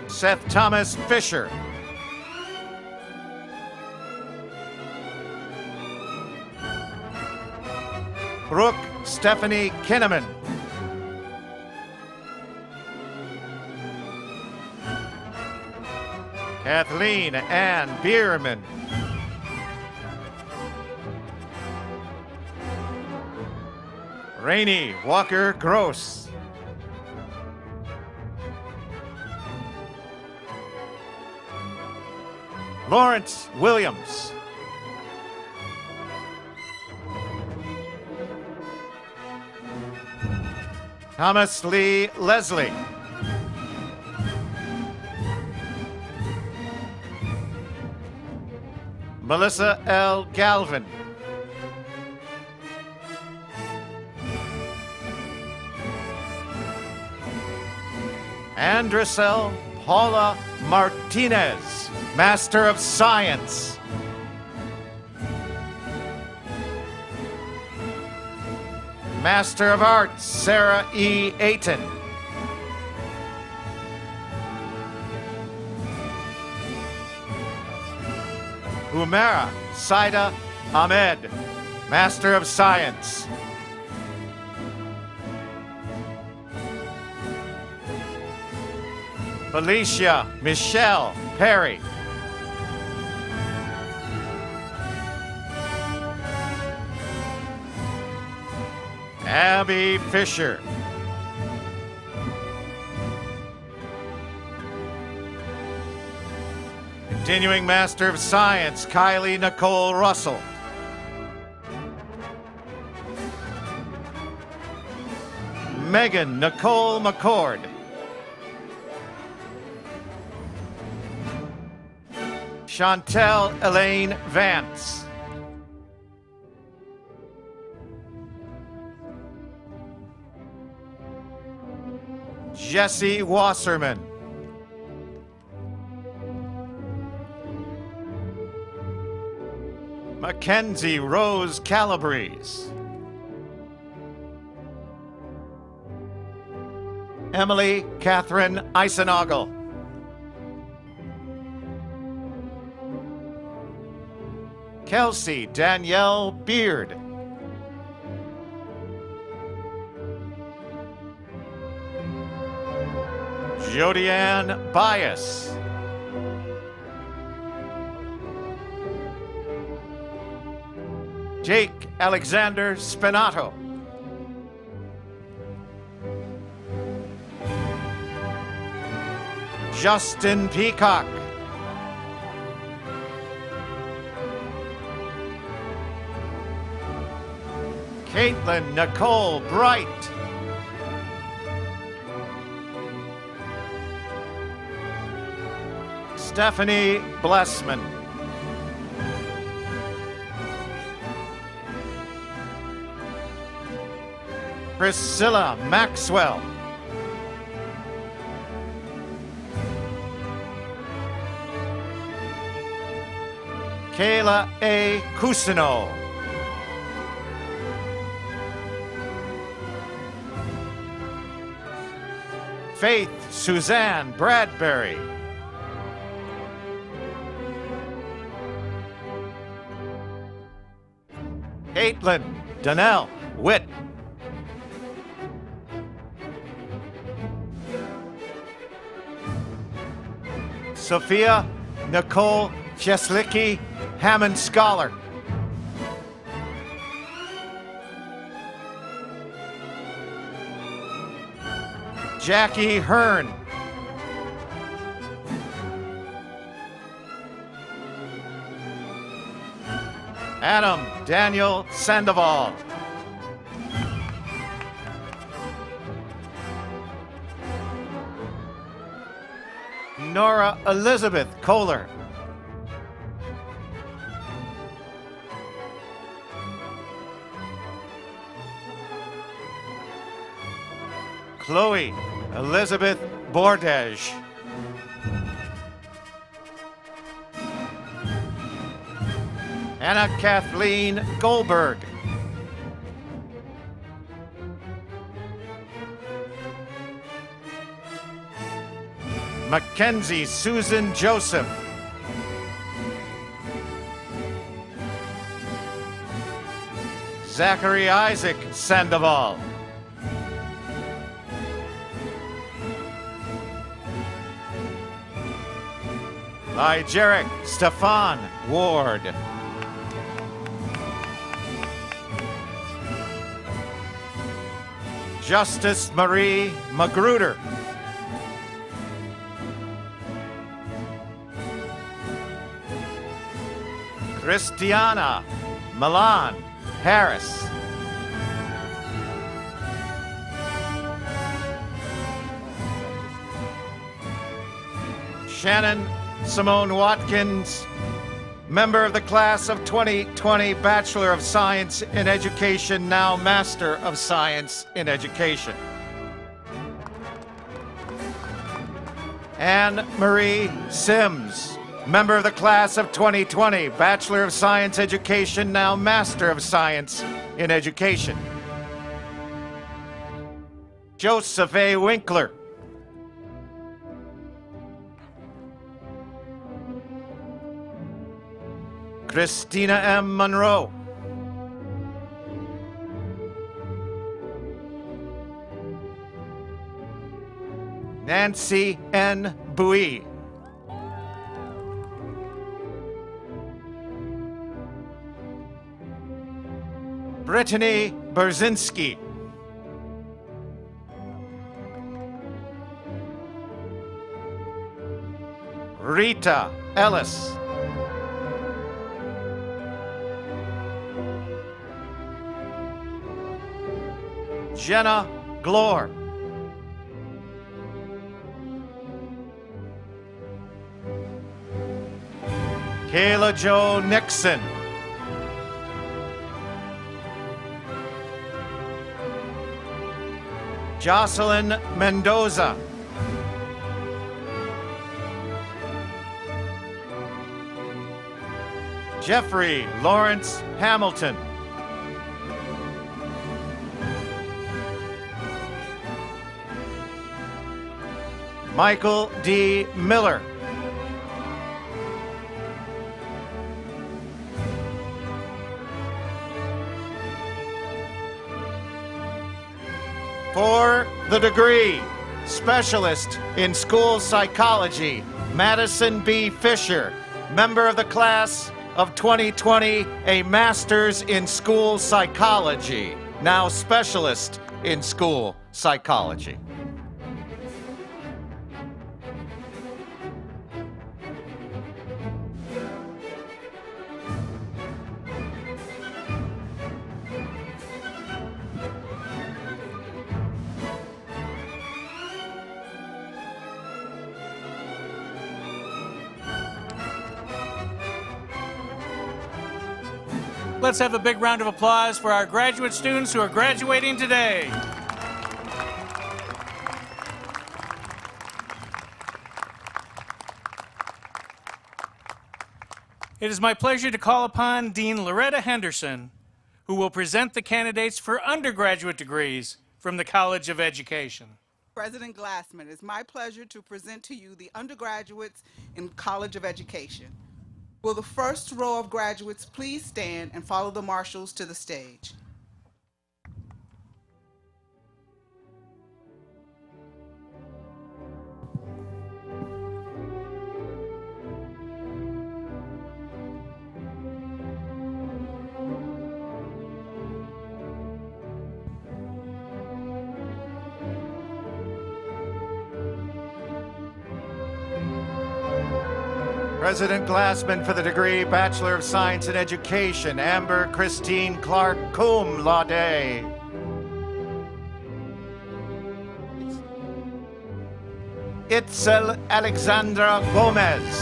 Seth Thomas Fisher. Brooke Stephanie Kinnaman. Kathleen Ann Bierman. Rainey Walker Gross. Lawrence Williams. Thomas Lee Leslie. Melissa L. Galvin. Andressel Paula Martinez, Master of Science. Master of Arts, Sarah E. Ayton. Humera Saida Ahmed, Master of Science. Felicia Michelle Perry. Abby Fisher. Continuing Master of Science, Kylie Nicole Russell. Megan Nicole McCord. Chantel Elaine Vance. Jesse Wasserman. Mackenzie Rose Calabrese. Emily Catherine Eisenagel. Kelsey Danielle Beard. Jodianne Bias. Jake Alexander Spinato. Justin Peacock. Caitlin Nicole Bright. Stephanie Blessman. Priscilla Maxwell. Kayla A. Cusino. Faith Suzanne Bradbury. Caitlin Donnell Witt. Sophia Nicole Cheslicki Hammond Scholar. Jackie Hearn. Adam Daniel Sandoval. Nora Elizabeth Kohler. Chloe Elizabeth Bordej. Anna Kathleen Goldberg. Mackenzie Susan Joseph. Zachary Isaac Sandoval. Ijeric Stefan Ward. Justice Marie Magruder. Christiana Milan Harris. Shannon Simone Watkins, member of the class of 2020, Bachelor of Science in Education, now Master of Science in Education. Anne Marie Sims, member of the class of 2020, Bachelor of Science Education, now Master of Science in Education. Joseph A. Winkler. Christina M. Monroe. Nancy N. Bowie. Brittany Berzinski. Rita Ellis. Jenna Glore. Kayla Jo Nixon. Jocelyn Mendoza. Jeffrey Lawrence Hamilton. Michael D. Miller. For the degree, Specialist in School Psychology, Madison B. Fisher, member of the class of 2020, a Master's in School Psychology, now Specialist in School Psychology. Let's have a big round of applause for our graduate students who are graduating today. It is my pleasure to call upon Dean Loretta Henderson, who will present the candidates for undergraduate degrees from the College of Education. President Glassman, it is my pleasure to present to you the undergraduates in College of Education. Will the first row of graduates please stand and follow the marshals to the stage? President Glassman for the degree Bachelor of Science in Education, Amber Christine Clark, cum laude. Itzel Alexandra Gomez.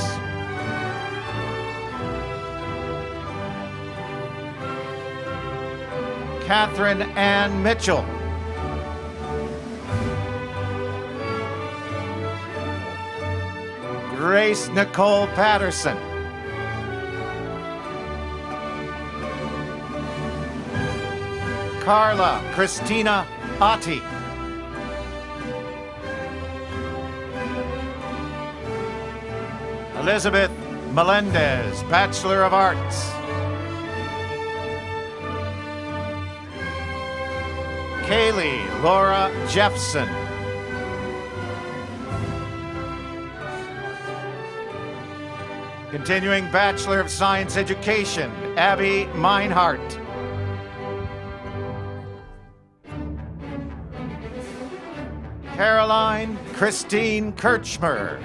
Catherine Ann Mitchell. Grace Nicole Patterson. Carla Christina Otti. Elizabeth Melendez, Bachelor of Arts. Kaylee Laura Jeffson. Continuing Bachelor of Science Education, Abby Meinhardt. Caroline Christine Kirchmer.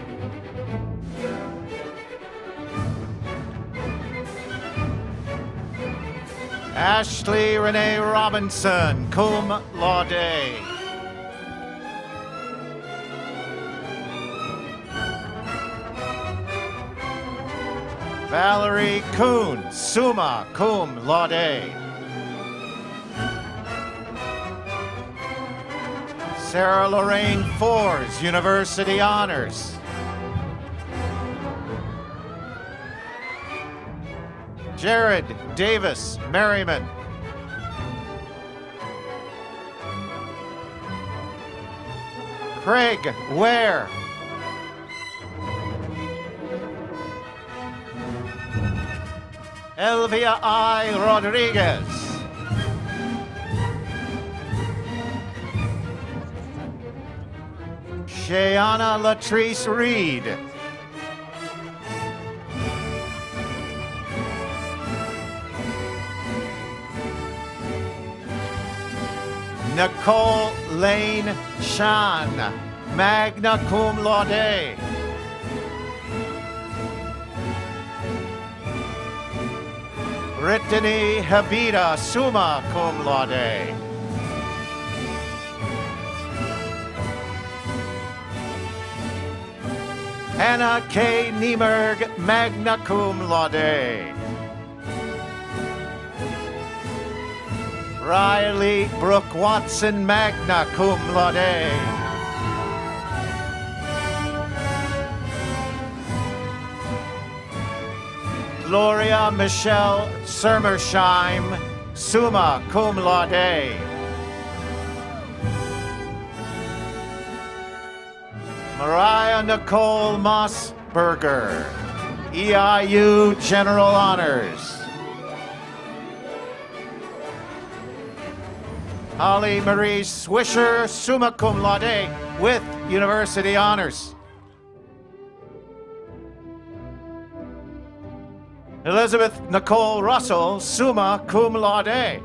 Ashley Renee Robinson, cum laude. Valerie Kuhn, summa cum laude. Sarah Lorraine Fors, University Honors. Jared Davis Merriman. Craig Ware. Elvia I. Rodriguez. Shayana Latrice Reed. Nicole Lane Shan, magna cum laude. Brittany Habida, summa cum laude. Hannah K. Niemerg, magna cum laude. Riley Brooke Watson, magna cum laude. Gloria Michelle Sermersheim, summa cum laude. Mariah Nicole Mossberger, EIU General Honors. Holly Marie Swisher, summa cum laude, with University Honors. Elizabeth Nicole Russell, summa cum laude.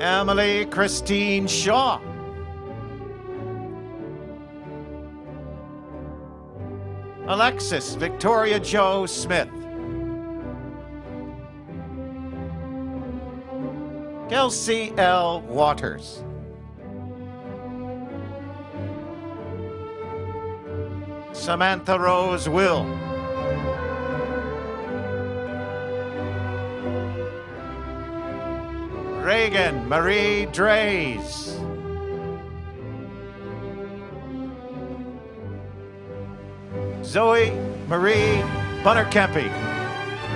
Emily Christine Shaw. Alexis Victoria Joe Smith. Kelsey L. Waters. Samantha Rose Will. Reagan Marie Drays. Zoe Marie Bunnerkempe,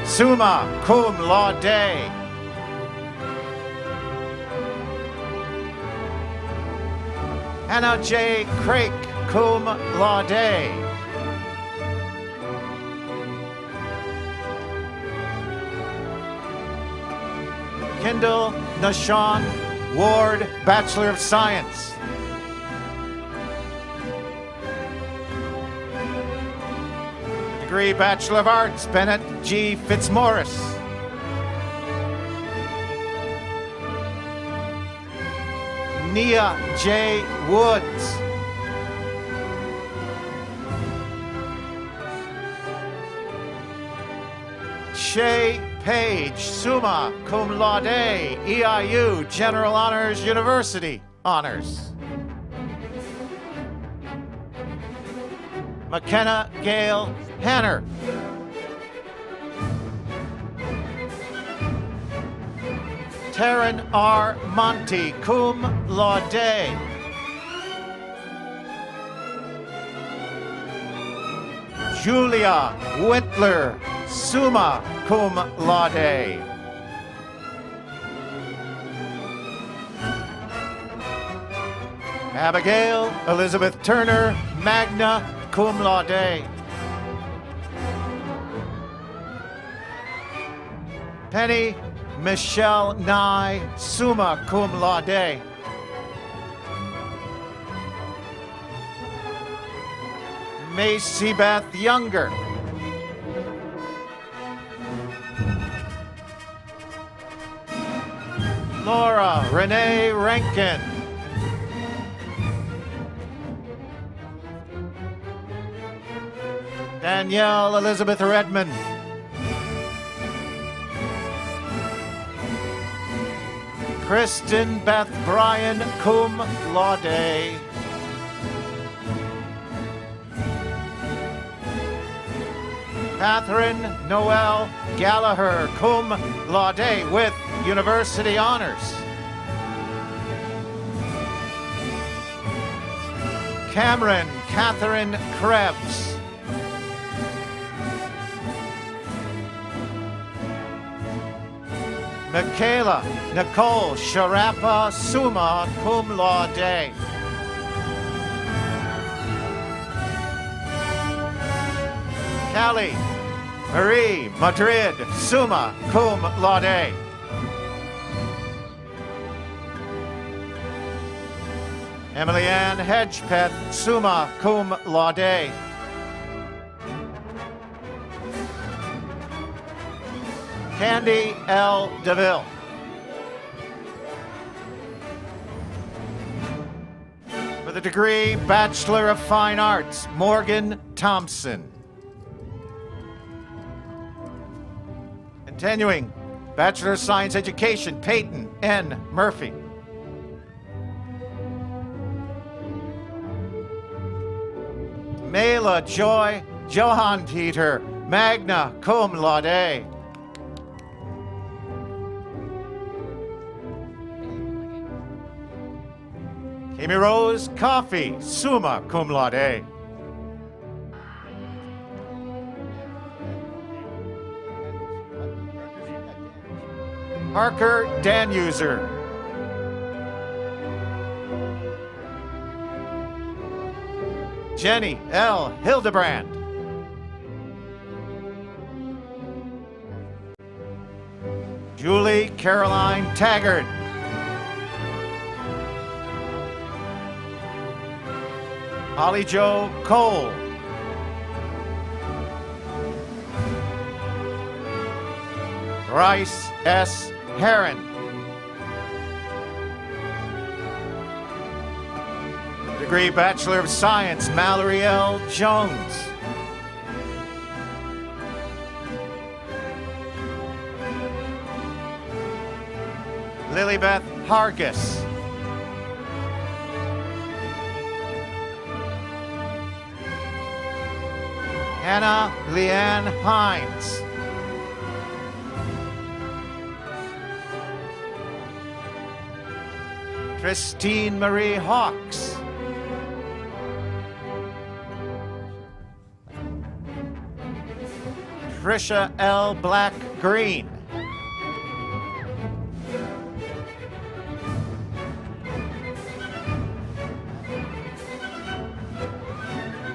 summa cum laude. Hannah J. Craik, cum laude. Kendall Nashawn Ward, Bachelor of Science. Degree Bachelor of Arts, Bennett G. Fitzmaurice. Nia J. Woods. Shay Page, summa cum laude, EIU General Honors, University Honors. McKenna Gail Hanner. Taryn R. Monty, cum laude. Julia Whitler, summa cum laude. Abigail Elizabeth Turner, magna cum laude. Penny Michelle Nye, summa cum laude. Macy Beth Younger. Laura Renee Rankin. Danielle Elizabeth Redmond. Kristen Beth Bryan, cum laude. Catherine Noel Gallagher, cum laude, with University Honors. Cameron Catherine Krebs. Michaela Nicole Sharapa, summa cum laude. Callie Marie Madrid, summa cum laude. Emily Ann Hedgepeth, summa cum laude. Candy L. DeVille. With a degree, Bachelor of Fine Arts, Morgan Thompson. Continuing, Bachelor of Science Education, Peyton N. Murphy. Mela Joy Johan Peter, magna cum laude. Amy Rose Coffey, summa cum laude. Parker Danuser. Jenny L. Hildebrand. Julie Caroline Taggart. Holly Jo Cole. Bryce S. Heron. Degree Bachelor of Science, Mallory L. Jones. Lilybeth Hargis. Hannah Leanne Hines. Christine Marie Hawks. Trisha L. Black Green.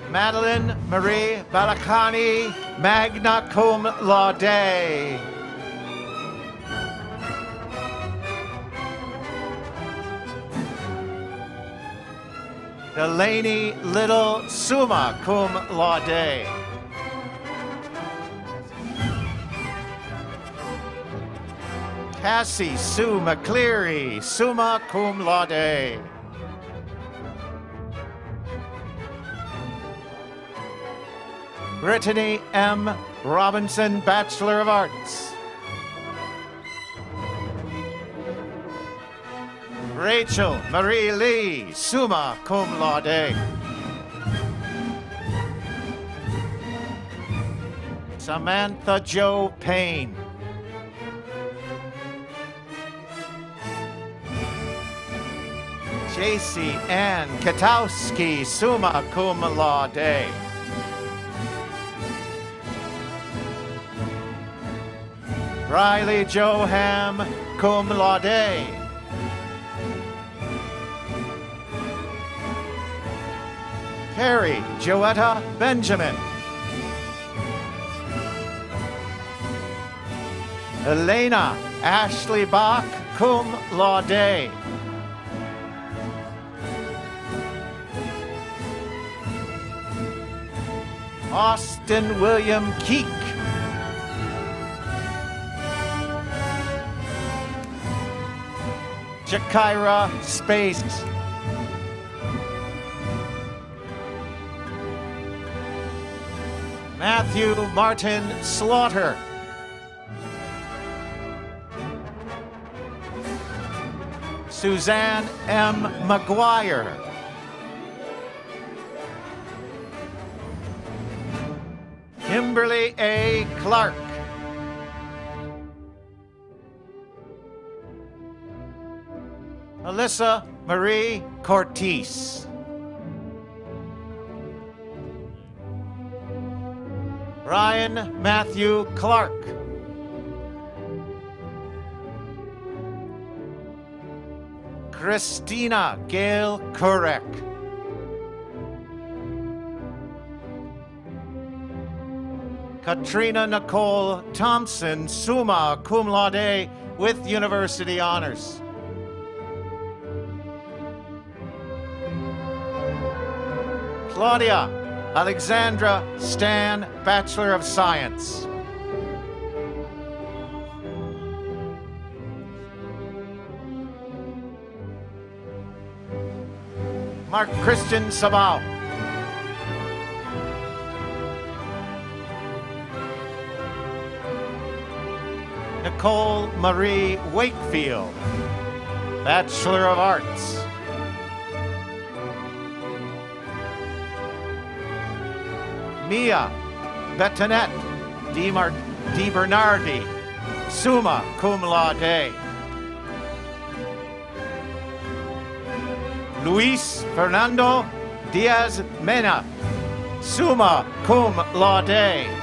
Madeline Marie Balakani, magna cum laude. Delaney Little, summa cum laude. Cassie Sue McCleary, summa cum laude. Brittany M. Robinson, Bachelor of Arts. Rachel Marie Lee, summa cum laude. Samantha Jo Payne. JC Ann Katowski, summa cum laude. Riley Joham, cum laude. Carrie Joetta Benjamin. Elena Ashley Bach, cum laude. Austin William Keek. Jakira Space. Matthew Martin Slaughter. Suzanne M. McGuire. Kimberly A. Clark. Alyssa Marie Cortese. Ryan Matthew Clark. Christina Gail Kurek. Katrina Nicole Thompson, summa cum laude with university honors. Claudia Alexandra Stan, Bachelor of Science. Mark Christian Sabao. Nicole Marie Wakefield, Bachelor of Arts. Mia Betonette Di Bernardi, summa cum laude. Luis Fernando Diaz Mena, summa cum laude.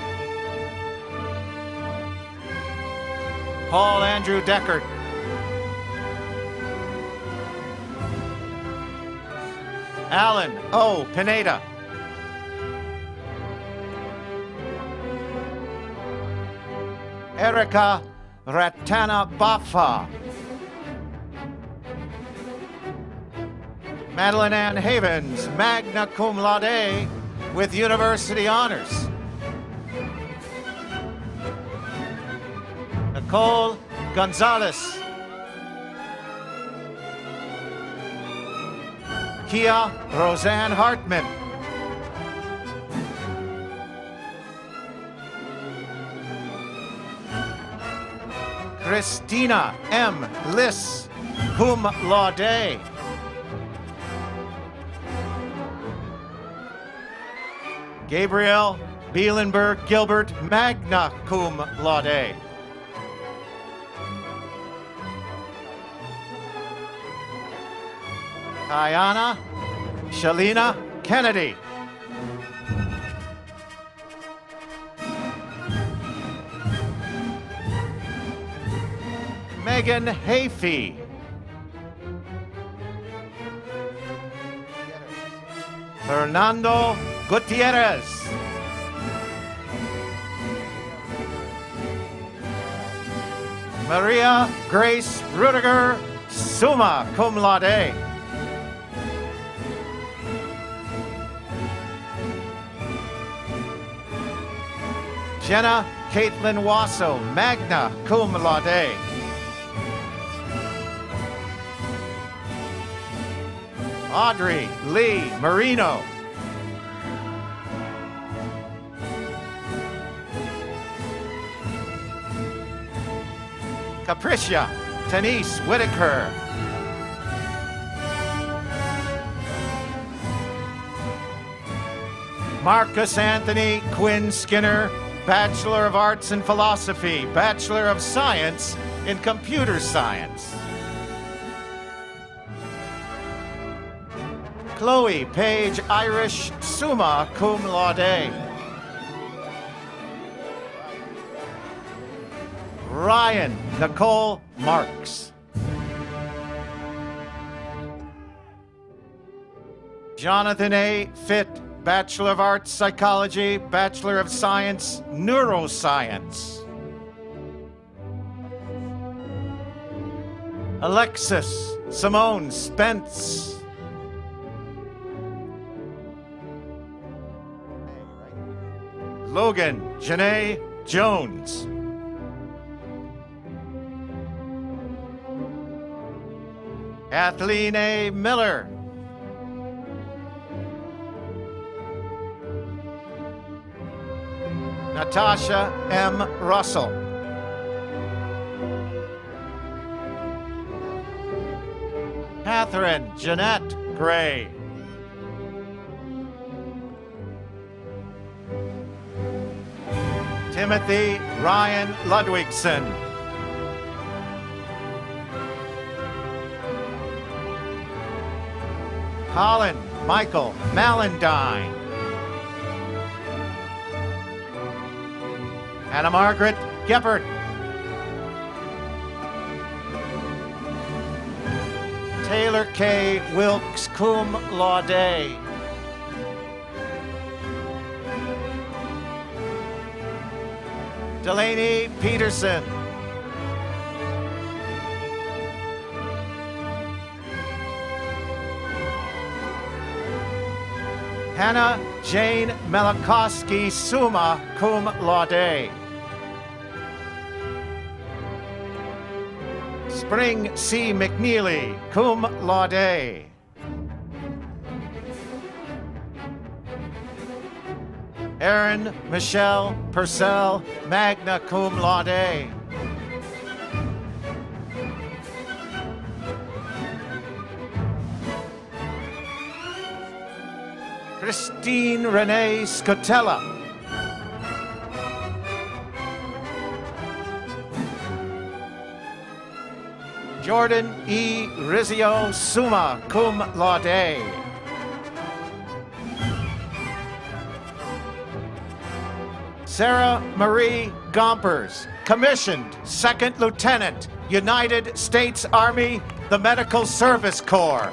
Paul Andrew Deckert. Alan O. Pineda. Erica Ratana Baffa. Madeline Ann Havens, magna cum laude with university honors. Nicole Gonzalez. Kia Roseanne Hartman. Christina M. Liss, cum laude. Gabriel Bielenberg Gilbert, magna cum laude. Ayana Shalina Kennedy. Megan Hayfie. Fernando Gutierrez. Maria Grace Rudiger, summa cum laude. Jenna Caitlin Wasso, magna cum laude. Audrey Lee Marino. Capricia Denise Whitaker. Marcus Anthony Quinn Skinner, Bachelor of Arts in Philosophy, Bachelor of Science in Computer Science. Chloe Paige Irish, summa cum laude. Ryan Nicole Marks. Jonathan A. Fitt, Bachelor of Arts Psychology, Bachelor of Science Neuroscience. Alexis Simone Spence. Logan Janae Jones. Kathleen A. Miller. Natasha M. Russell. Catherine Jeanette Gray. Timothy Ryan Ludwigson. Colin Michael Malandine. Anna Margaret Geppert. Taylor K. Wilkes, cum laude. Delaney Peterson. Hannah Jane Malakowski, summa cum laude. Spring C. McNeely, cum laude. Erin Michelle Purcell, magna cum laude. Christine Renee Scotella. Jordan E. Rizio, summa cum laude. Sarah Marie Gompers, commissioned Second Lieutenant, United States Army, the Medical Service Corps.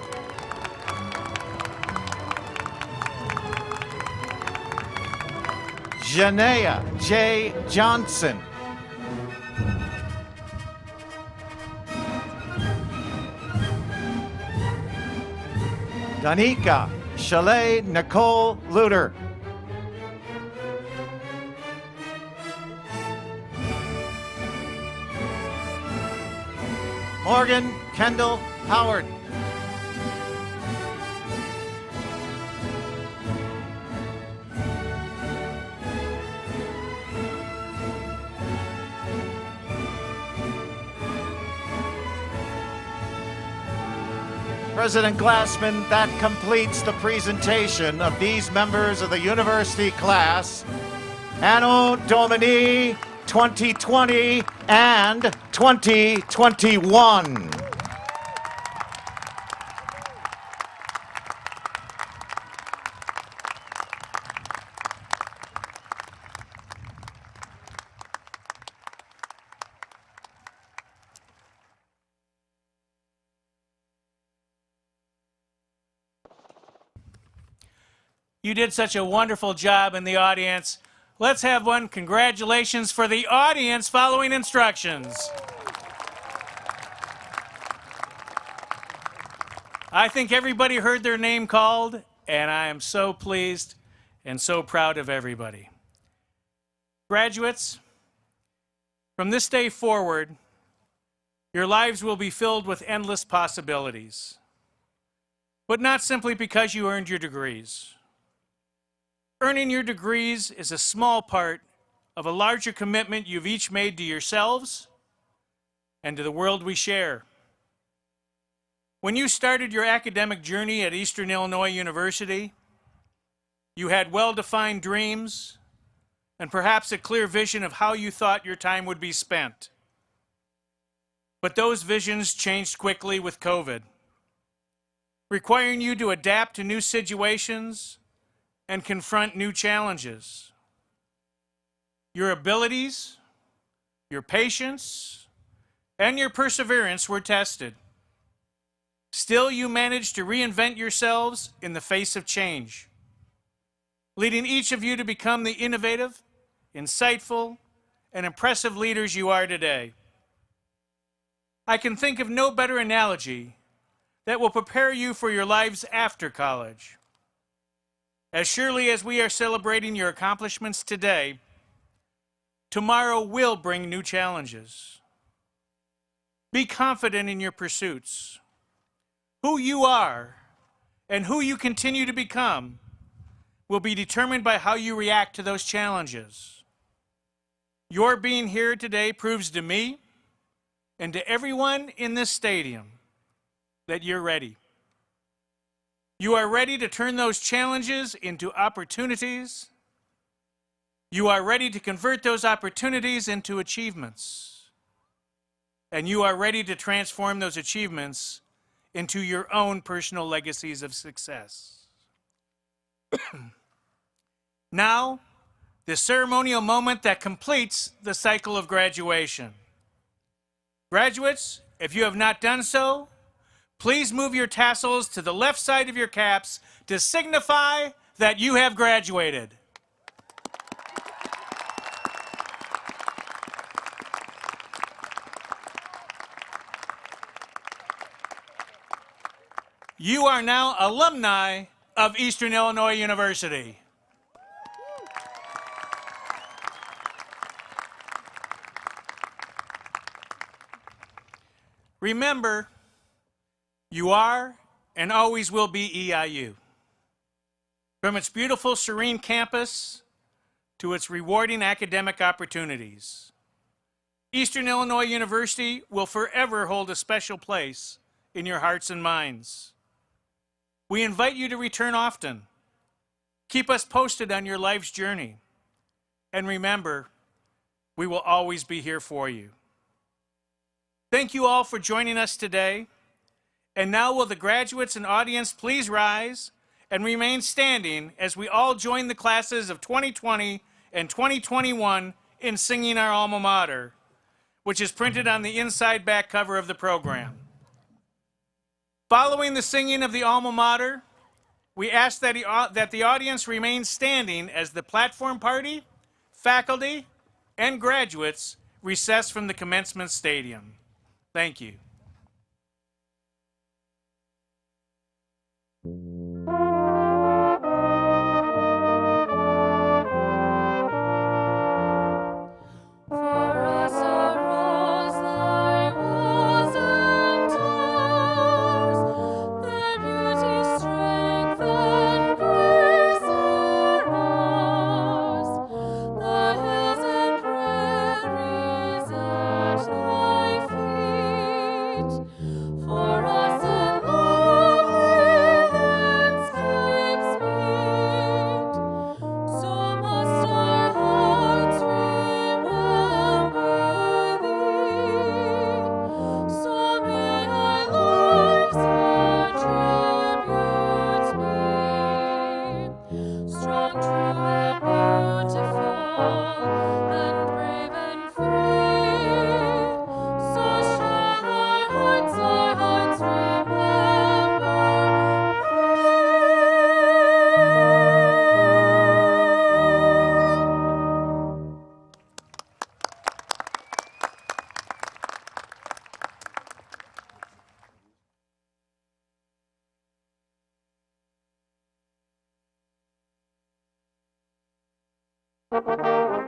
Janea J. Johnson. Danica Chalet Nicole Luter. Morgan Kendall Howard. President Glassman, that completes the presentation of these members of the university class, Anno Domini 2020 and 2021. You did such a wonderful job in the audience. Let's have one congratulations for the audience following instructions. I think everybody heard their name called, and I am so pleased and so proud of everybody. Graduates, from this day forward, your lives will be filled with endless possibilities, but not simply because you earned your degrees. Earning your degrees is a small part of a larger commitment you've each made to yourselves and to the world we share. When you started your academic journey at Eastern Illinois University, you had well-defined dreams and perhaps a clear vision of how you thought your time would be spent. But those visions changed quickly with COVID, requiring you to adapt to new situations and confront new challenges. Your abilities, your patience, and your perseverance were tested. Still, you managed to reinvent yourselves in the face of change, leading each of you to become the innovative, insightful, and impressive leaders you are today. I can think of no better analogy that will prepare you for your lives after college. As surely as we are celebrating your accomplishments today, tomorrow will bring new challenges. Be confident in your pursuits. Who you are and who you continue to become will be determined by how you react to those challenges. Your being here today proves to me and to everyone in this stadium that you're ready. You are ready to turn those challenges into opportunities. You are ready to convert those opportunities into achievements. And you are ready to transform those achievements into your own personal legacies of success. Now, the ceremonial moment that completes the cycle of graduation. Graduates, if you have not done so, please move your tassels to the left side of your caps to signify that you have graduated. You are now alumni of Eastern Illinois University. Remember, you are and always will be EIU. From its beautiful, serene campus to its rewarding academic opportunities, Eastern Illinois University will forever hold a special place in your hearts and minds. We invite you to return often Keep us posted on your life's journey. And remember, we will always be here for you. Thank you all for joining us today. And now will the graduates and audience please rise and remain standing as we all join the classes of 2020 and 2021 in singing our alma mater, which is printed on the inside back cover of the program. Following the singing of the alma mater, we ask that the audience remain standing as the platform party, faculty, and graduates recess from the commencement stadium. Thank you. Thank you.